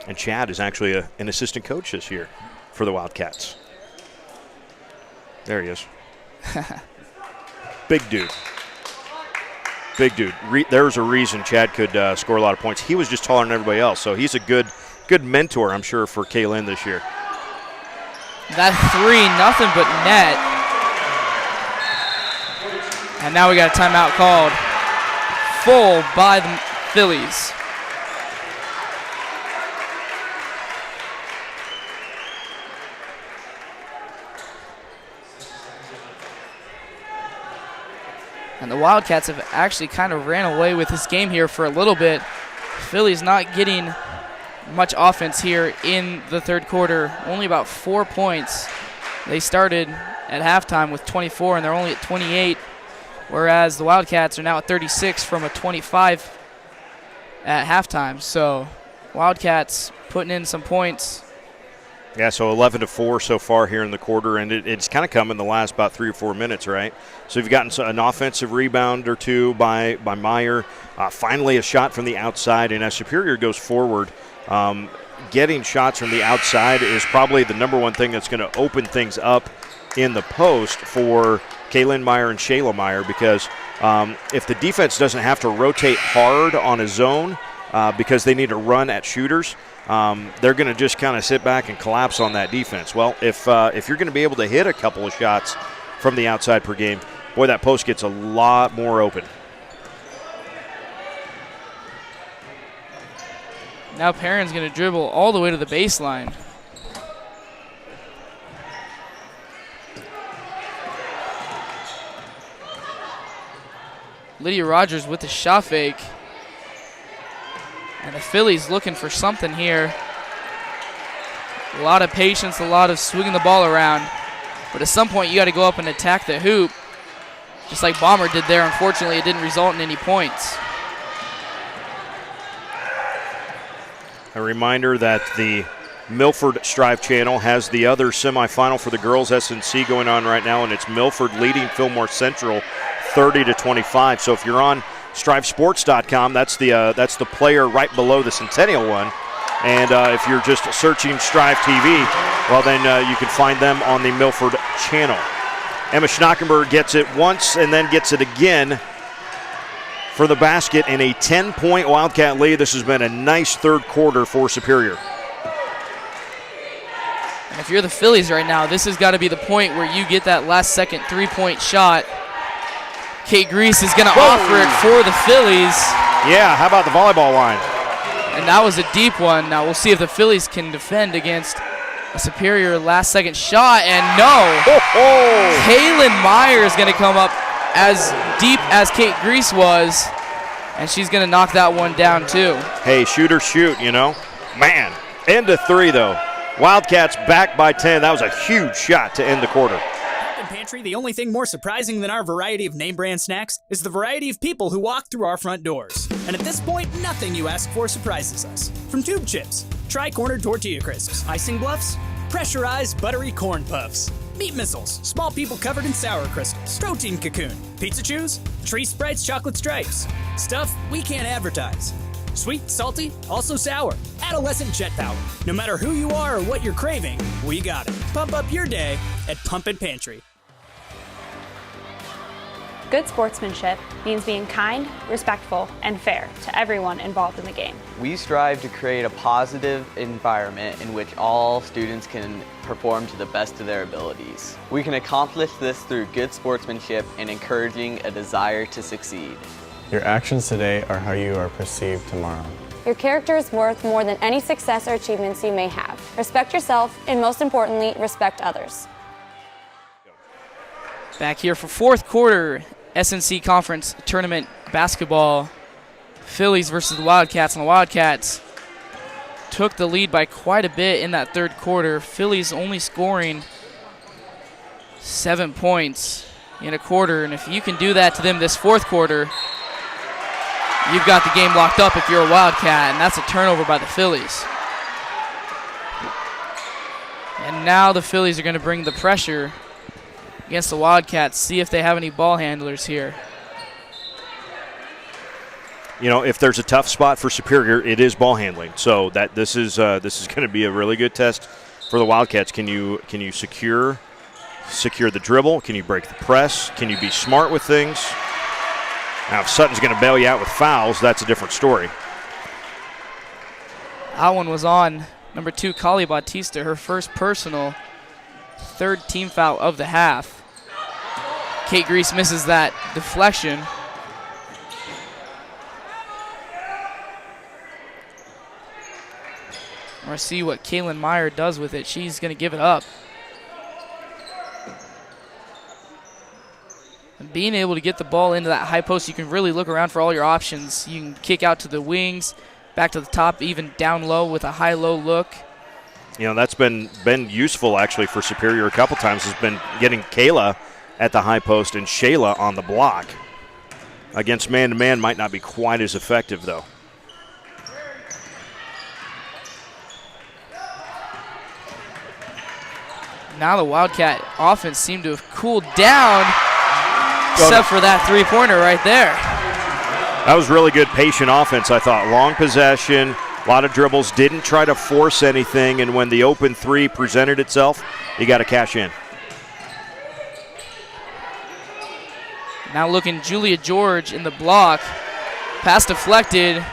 And Chad is actually an assistant coach this year for the Wildcats. There he is. Big dude. Big dude. There's a reason Chad could score a lot of points. He was just taller than everybody else, so he's a good mentor, I'm sure, for Kaylin this year. That three, nothing but net. And now we got a timeout called. Full by the Fillies. And the Wildcats have actually kind of ran away with this game here for a little bit. Phillies not getting much offense here in the third quarter. Only about 4 points. They started at halftime with 24, and they're only at 28, whereas the Wildcats are now at 36 from a 25 at halftime. So Wildcats putting in some points Yeah, so 11-4 so far here in the quarter, and it's kind of come in the last about 3 or 4 minutes, right? So you've gotten an offensive rebound or two by Meyer. Finally a shot from the outside, and as Superior goes forward, getting shots from the outside is probably the number one thing that's going to open things up in the post for Kaylin Meyer and Shayla Meyer, because if the defense doesn't have to rotate hard on a zone because they need to run at shooters, they're going to just kind of sit back and collapse on that defense. Well, if you're going to be able to hit a couple of shots from the outside per game, boy, that post gets a lot more open. Now Perrin's going to dribble all the way to the baseline. Lydia Rogers with the shot fake. And the Phillies looking for something here. A lot of patience, a lot of swinging the ball around. But at some point, you got to go up and attack the hoop. Just like Bomber did there. Unfortunately, it didn't result in any points. A reminder that the Milford Strive channel has the other semifinal for the girls SNC going on right now, and it's Milford leading Fillmore Central 30-25. So if you're on StriveSports.com, that's the player right below the Centennial one. And if you're just searching Strive TV, well, then you can find them on the Milford channel. Emma Schnockenberg gets it once and then gets it again for the basket in a 10-point Wildcat lead. This has been a nice third quarter for Superior. And if you're the Phillies right now, this has got to be the point where you get that last second three-point shot. Kate Grease is going to offer it for the Phillies. Yeah, how about the volleyball line? And that was a deep one. Now we'll see if the Phillies can defend against a Superior last-second shot. And no, Kaylin Meyer is going to come up as deep as Kate Grease was, and she's going to knock that one down too. Hey, shoot or shoot, you know. Man, end of three, though. Wildcats back by 10. That was a huge shot to end the quarter. Pantry, the only thing more surprising than our variety of name brand snacks is the variety of people who walk through our front doors. And at this point, nothing you ask for surprises us. From tube chips, tri-cornered tortilla crisps, icing bluffs, pressurized buttery corn puffs, meat missiles, small people covered in sour crystals, protein cocoon, pizza chews, tree sprites, chocolate stripes, stuff we can't advertise. Sweet, salty, also sour. Adolescent jet power. No matter who you are or what you're craving, we got it. Pump up your day at Pump It Pantry. Good sportsmanship means being kind, respectful, and fair to everyone involved in the game. We strive to create a positive environment in which all students can perform to the best of their abilities. We can accomplish this through good sportsmanship and encouraging a desire to succeed. Your actions today are how you are perceived tomorrow. Your character is worth more than any success or achievements you may have. Respect yourself, and most importantly, respect others. Back here for fourth quarter, SNC Conference Tournament basketball. Phillies versus the Wildcats, and the Wildcats took the lead by quite a bit in that third quarter. Phillies only scoring 7 points in a quarter, and if you can do that to them this fourth quarter, you've got the game locked up if you're a Wildcat, and that's a turnover by the Phillies. And now the Phillies are going to bring the pressure against the Wildcats, see if they have any ball handlers here. You know, if there's a tough spot for Superior, it is ball handling. So that this is going to be a really good test for the Wildcats. Can you secure the dribble? Can you break the press? Can you be smart with things? Now, if Sutton's going to bail you out with fouls, that's a different story. That one was on number 2, Kali Bautista, her first personal, third team foul of the half. Kate Grease misses that deflection. We're going to see what Kaylin Meyer does with it. She's going to give it up. And being able to get the ball into that high post, you can really look around for all your options. You can kick out to the wings, back to the top, even down low with a high-low look. You know, that's been useful actually for Superior a couple times, has been getting Kayla at the high post and Shayla on the block. Against man-to-man might not be quite as effective, though. Now the Wildcat offense seemed to have cooled down, except for that three-pointer right there. That was really good patient offense, I thought. Long possession, a lot of dribbles, didn't try to force anything, and when the open three presented itself, you got to cash in. Now looking Julia George in the block. Pass deflected.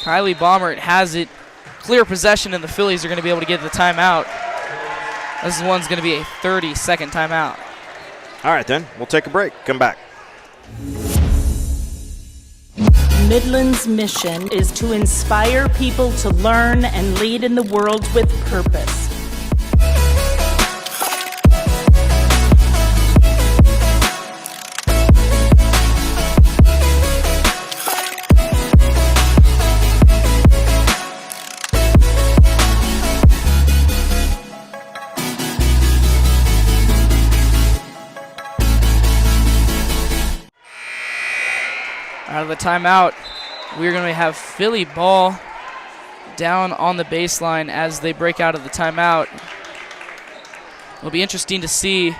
Kylie Baumert has it. Clear possession, and the Fillies are going to be able to get the timeout. This one's going to be a 30-second timeout. All right, then. We'll take a break. Come back. Midland's mission is to inspire people to learn and lead in the world with purpose. Out of the timeout, we're going to have Philly ball down on the baseline as they break out of the timeout. It'll be interesting to see.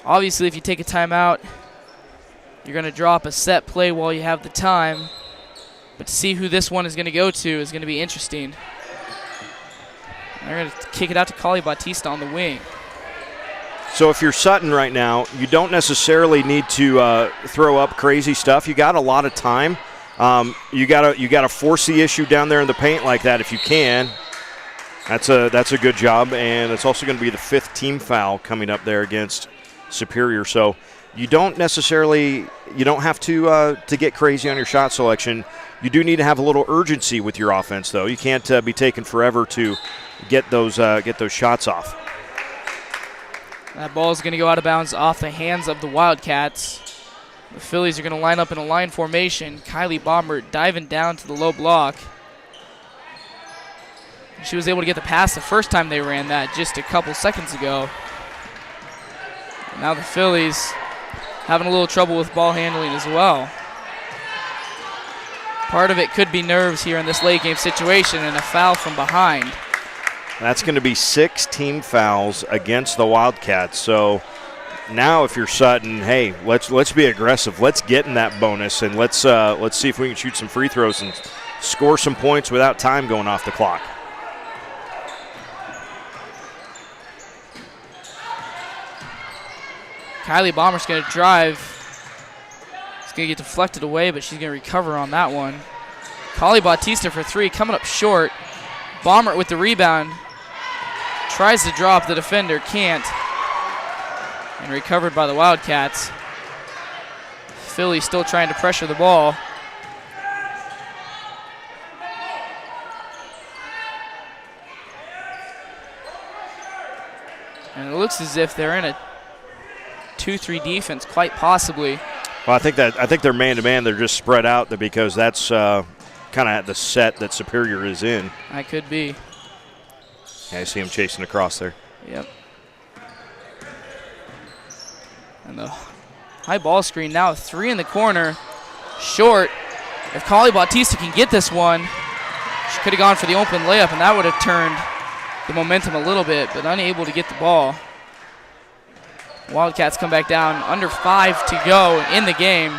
Obviously, if you take a timeout, you're going to drop a set play while you have the time. But to see who this one is going to go to is going to be interesting. They're going to kick it out to Kali Bautista on the wing. So if you're Sutton right now, you don't necessarily need to throw up crazy stuff. You got a lot of time. You gotta force the issue down there in the paint like that if you can. That's a good job, and it's also going to be the 5th team foul coming up there against Superior. So you don't have to get crazy on your shot selection. You do need to have a little urgency with your offense, though. You can't be taking forever to get those shots off. That ball is going to go out of bounds off the hands of the Wildcats. The Fillies are going to line up in a line formation. Kylie Baumert diving down to the low block. She was able to get the pass the first time they ran that just a couple seconds ago. Now the Fillies having a little trouble with ball handling as well. Part of it could be nerves here in this late game situation and a foul from behind. That's going to be 6 team fouls against the Wildcats. So now if you're Sutton, hey, let's be aggressive. Let's get in that bonus, and let's see if we can shoot some free throws and score some points without time going off the clock. Kylie Baumert's going to drive. It's going to get deflected away, but she's going to recover on that one. Kali Bautista for 3, coming up short. Baumert with the rebound. Tries to drop the defender, can't. And recovered by the Wildcats. Philly still trying to pressure the ball. And it looks as if they're in a 2-3 defense, quite possibly. Well, I think they're man-to-man. They're just spread out because that's kind of the set that Superior is in. That could be. Yeah, I see him chasing across there. Yep. And the high ball screen now, 3 in the corner. Short. If Kali Bautista can get this one, she could have gone for the open layup, and that would have turned the momentum a little bit, but unable to get the ball. Wildcats come back down, under 5 to go in the game.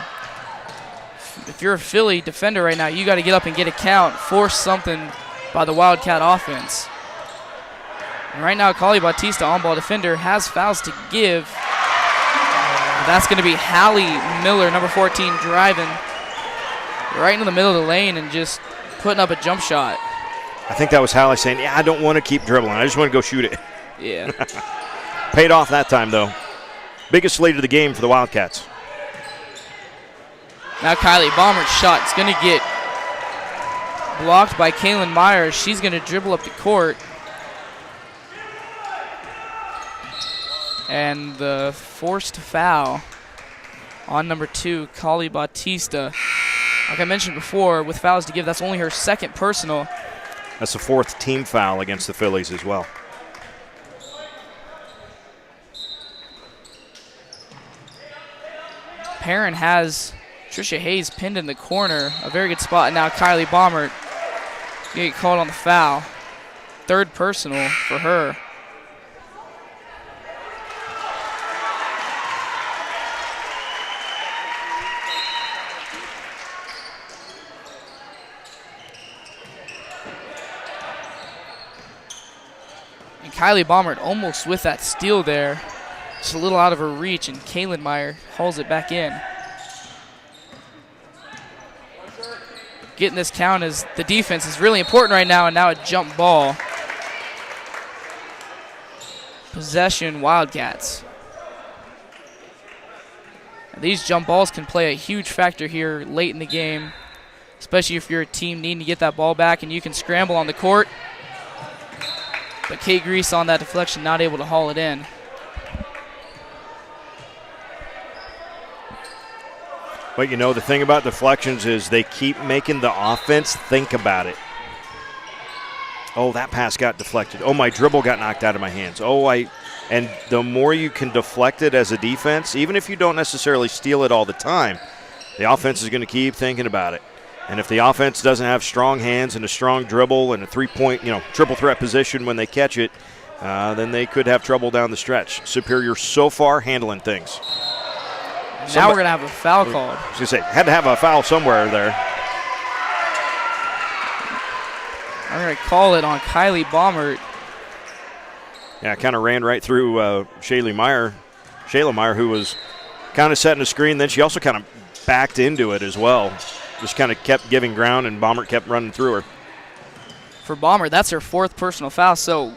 If you're a Philly defender right now, you got to get up and get a count, force something by the Wildcat offense. And right now, Kali Bautista, on-ball defender, has fouls to give. That's going to be Hallie Miller, number 14, driving right into the middle of the lane and just putting up a jump shot. I think that was Hallie saying, yeah, I don't want to keep dribbling. I just want to go shoot it. Yeah. Paid off that time, though. Biggest lead of the game for the Wildcats. Now Kylie Baumert's shot is going to get blocked by Kaylin Myers. She's going to dribble up the court. And the forced foul on number 2, Kali Bautista. Like I mentioned before, with fouls to give, that's only her 2nd personal. That's the 4th team foul against the Fillies as well. Perrin has Trisha Hayes pinned in the corner. A very good spot. And now Kylie Baumert get called on the foul. 3rd personal for her. Kylie Baumert almost with that steal there. Just a little out of her reach, and Kaylin Meyer hauls it back in. Getting this count as the defense is really important right now, and now a jump ball. Possession, Wildcats. These jump balls can play a huge factor here late in the game, especially if you're a team needing to get that ball back and you can scramble on the court. But Kate Grease on that deflection, not able to haul it in. But, you know, the thing about deflections is they keep making the offense think about it. Oh, that pass got deflected. Oh, my dribble got knocked out of my hands. And the more you can deflect it as a defense, even if you don't necessarily steal it all the time, the offense is going to keep thinking about it. And if the offense doesn't have strong hands and a strong dribble and a three-point, triple threat position when they catch it, then they could have trouble down the stretch. Superior so far handling things. Now we're going to have a foul called. I was going to say, had to have a foul somewhere there. I'm going to call it on Kylie Baumert. Yeah, kind of ran right through Shayla Meyer, who was kind of setting a screen. Then she also kind of backed into it as well. Just kind of kept giving ground, and Baumert kept running through her. For Baumert, that's her 4th personal foul. So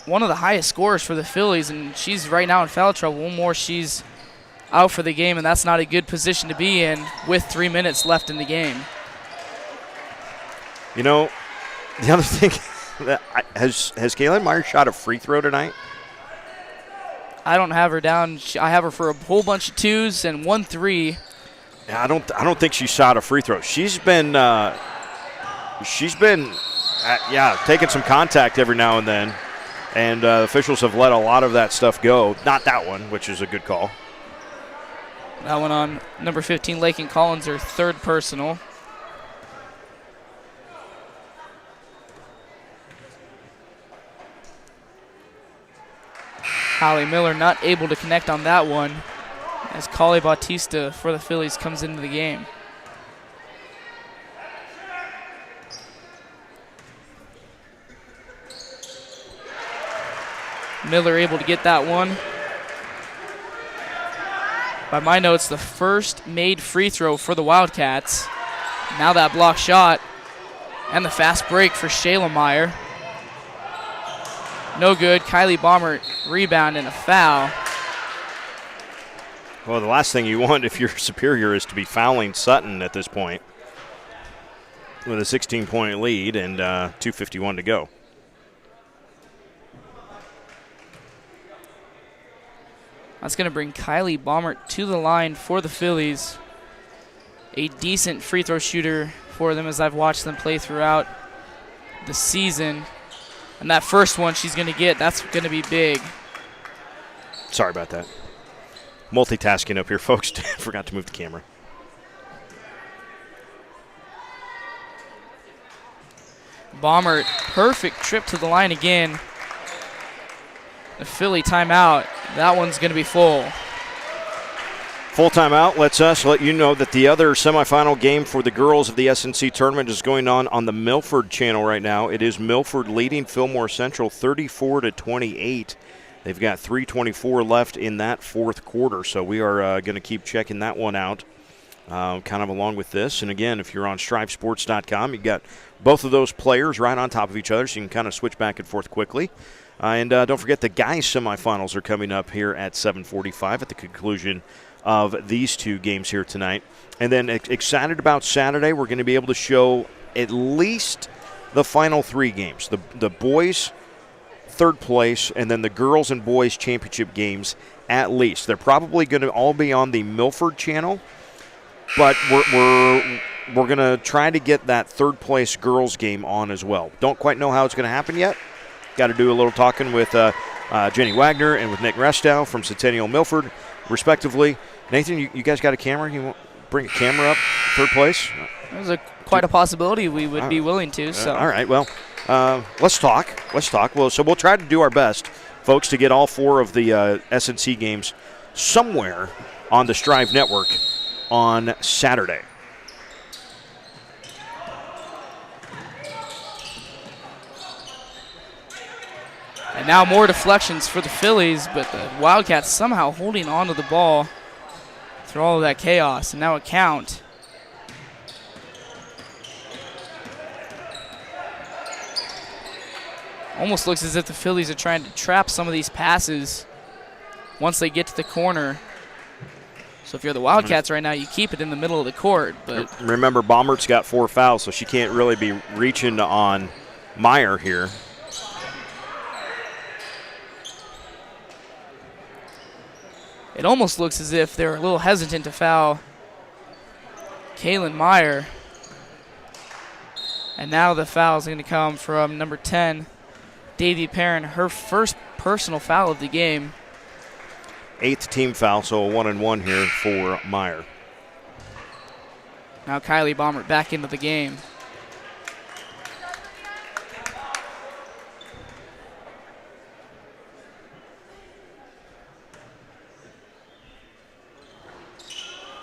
one of the highest scorers for the Fillies, and she's right now in foul trouble. One more, she's out for the game, and that's not a good position to be in with 3 minutes left in the game. You know, the other thing, has Kaylin Meyer shot a free throw tonight? I don't have her down. I have her for a whole bunch of 2s and 1 3. Yeah, I don't think she shot a free throw. She's been taking some contact every now and then, and officials have let a lot of that stuff go. Not that one, which is a good call. That one on number 15, Lakin Collins, her 3rd personal. Holly Miller not able to connect on that one as Kali Bautista for the Fillies comes into the game. Miller able to get that one. By my notes, the first made free throw for the Wildcats. Now that block shot and the fast break for Shayla Meyer. No good. Kylie Baumert rebound and a foul. Well, the last thing you want if you're Superior is to be fouling Sutton at this point with a 16-point lead and 2:51 to go. That's going to bring Kylie Baumert to the line for the Fillies. A decent free throw shooter for them as I've watched them play throughout the season. And that first one she's going to get, that's going to be big. Sorry about that. Multitasking up here, folks. Forgot to move the camera. Baumert, perfect trip to the line again. The Philly timeout. That one's going to be full. Full timeout lets us let you know that the other semifinal game for the girls of the SNC tournament is going on the Milford channel right now. It is Milford leading Fillmore Central 34-28. They've got 3:24 left in that 4th quarter, so we are going to keep checking that one out kind of along with this. And again, if you're on StriveSports.com, you've got both of those players right on top of each other, so you can kind of switch back and forth quickly. And don't forget the guys' semifinals are coming up here at 7:45 at the conclusion of these 2 games here tonight. And then excited about Saturday, we're going to be able to show at least the final 3 games. The boys' 3rd place, and then the girls and boys championship games at least. They're probably going to all be on the Milford channel, but we're going to try to get that 3rd place girls game on as well. Don't quite know how it's going to happen yet. Got to do a little talking with Jenny Wagner and with Nick Restow from Centennial Milford, respectively. Nathan, you guys got a camera? You want to bring a camera up 3rd place? There's quite a possibility we would be willing to. So. All right, well, let's talk. Well, so we'll try to do our best, folks, to get all 4 of the SNC games somewhere on the Strive Network on Saturday. And now more deflections for the Fillies, but the Wildcats somehow holding on to the ball through all of that chaos. And now a count. Almost looks as if the Fillies are trying to trap some of these passes once they get to the corner. So if you're the Wildcats right now, you keep it in the middle of the court. But remember, Bombert's got 4 fouls, so she can't really be reaching on Meyer here. It almost looks as if they're a little hesitant to foul Kaylin Meyer. And now the foul is going to come from number 10, Davy Perrin, her first personal foul of the game. 8th team foul, so a 1-and-1 here for Meyer. Now Kylie Baumert back into the game.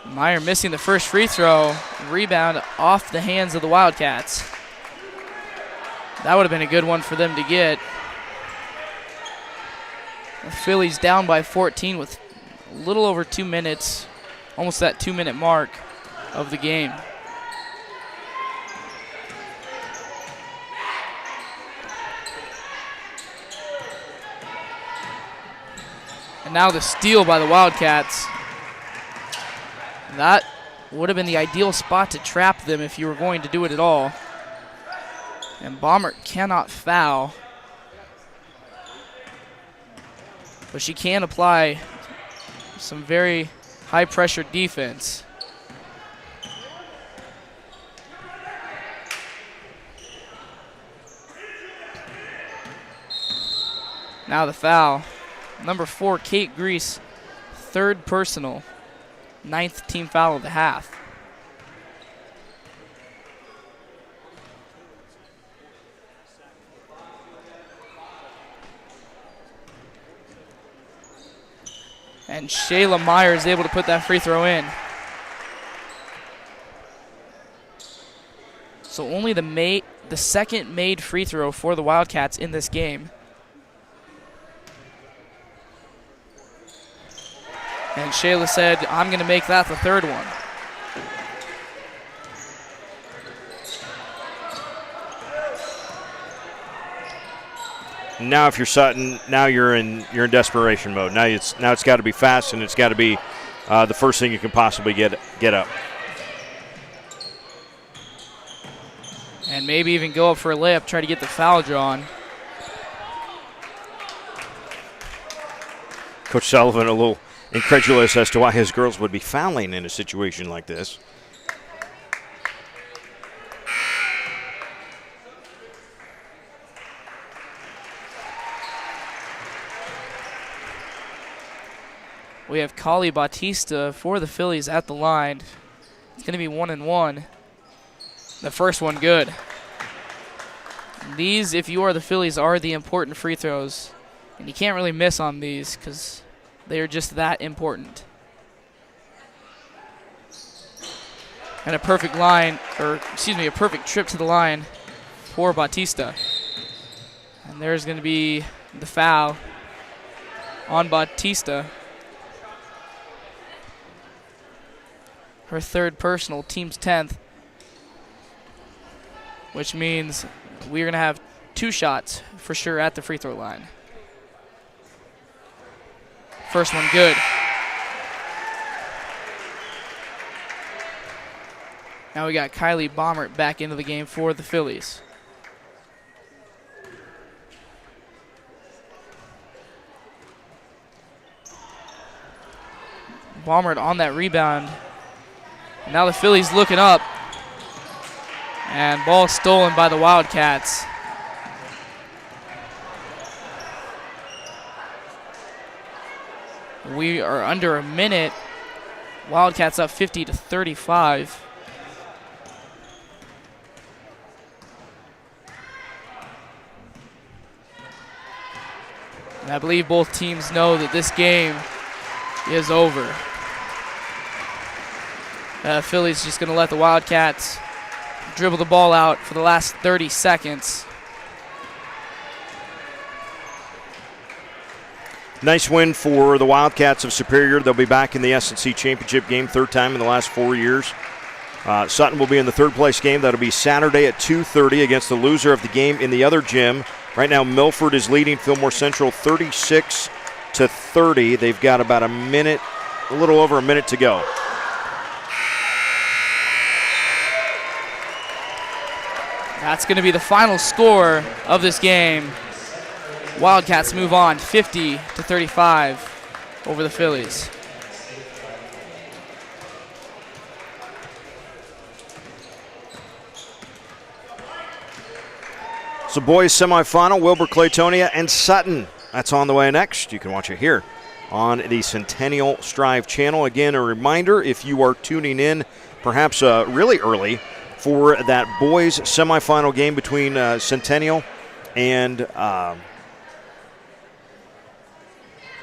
Meyer missing the first free throw. Rebound off the hands of the Wildcats. That would have been a good one for them to get. The Phillies down by 14 with a little over 2 minutes, almost that 2-minute mark of the game. And now the steal by the Wildcats. That would have been the ideal spot to trap them if you were going to do it at all. And Baumert cannot foul, but she can apply some very high-pressure defense. Now the foul. Number 4, Kate Grease, 3rd personal, 9th team foul of the half. And Shayla Meyer is able to put that free throw in. So only the second made free throw for the Wildcats in this game. And Shayla said, I'm going to make that the 3rd one. Now, if you're Sutton, now you're in desperation mode. Now it's got to be fast, and it's got to be the first thing you can possibly get up. And maybe even go up for a layup, try to get the foul drawn. Coach Sullivan a little incredulous as to why his girls would be fouling in a situation like this. We have Kali Bautista for the Phillies at the line. It's going to be 1-and-1. The first one good. These, if you are the Phillies, are the important free throws. And you can't really miss on these because they are just that important. And a perfect a perfect trip to the line for Bautista. And there's going to be the foul on Bautista. Her 3rd personal, team's 10th. Which means we're going to have 2 shots for sure at the free throw line. First one good. Now we got Kylie Baumert back into the game for the Phillies. Baumert on that rebound. Now the Phillies looking up. And ball stolen by the Wildcats. We are under a minute. Wildcats up 50-35. And I believe both teams know that this game is over. Phillies just going to let the Wildcats dribble the ball out for the last 30 seconds. Nice win for the Wildcats of Superior. They'll be back in the SNC Championship game, third time in the last 4 years. Sutton will be in the third place game. That'll be Saturday at 2:30 against the loser of the game in the other gym. Right now, Milford is leading Fillmore Central 36-30. They've got about a little over a minute to go. That's going to be the final score of this game. Wildcats move on 50-35 over the Fillies. So boys semifinal, Wilbur Claytonia and Sutton. That's on the way next. You can watch it here on the Centennial Strive channel. Again, a reminder, if you are tuning in perhaps really early for that boys semifinal game between Centennial and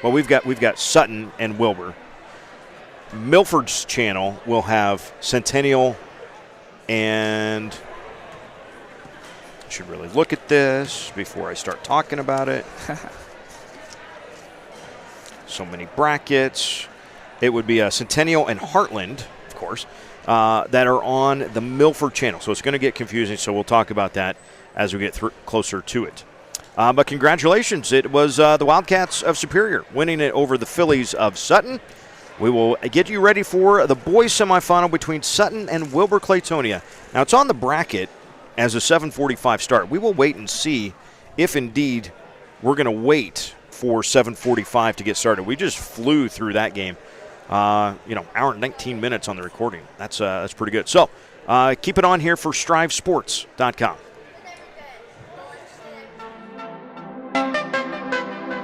we've got Sutton and Wilbur. Milford's channel will have Centennial and I should really look at this before I start talking about it. So many brackets. It would be Centennial and Heartland, of course, that are on the Milford channel. So it's going to get confusing, so we'll talk about that as we get closer to it. But congratulations. It was the Wildcats of Superior winning it over the Fillies of Sutton. We will get you ready for the boys semifinal between Sutton and Wilbur Claytonia. Now, it's on the bracket as a 7:45 start. We will wait and see if indeed we're going to wait for 7:45 to get started. We just flew through that game. Hour and 19 minutes on the recording. That's pretty good. So keep it on here for StriveSports.com.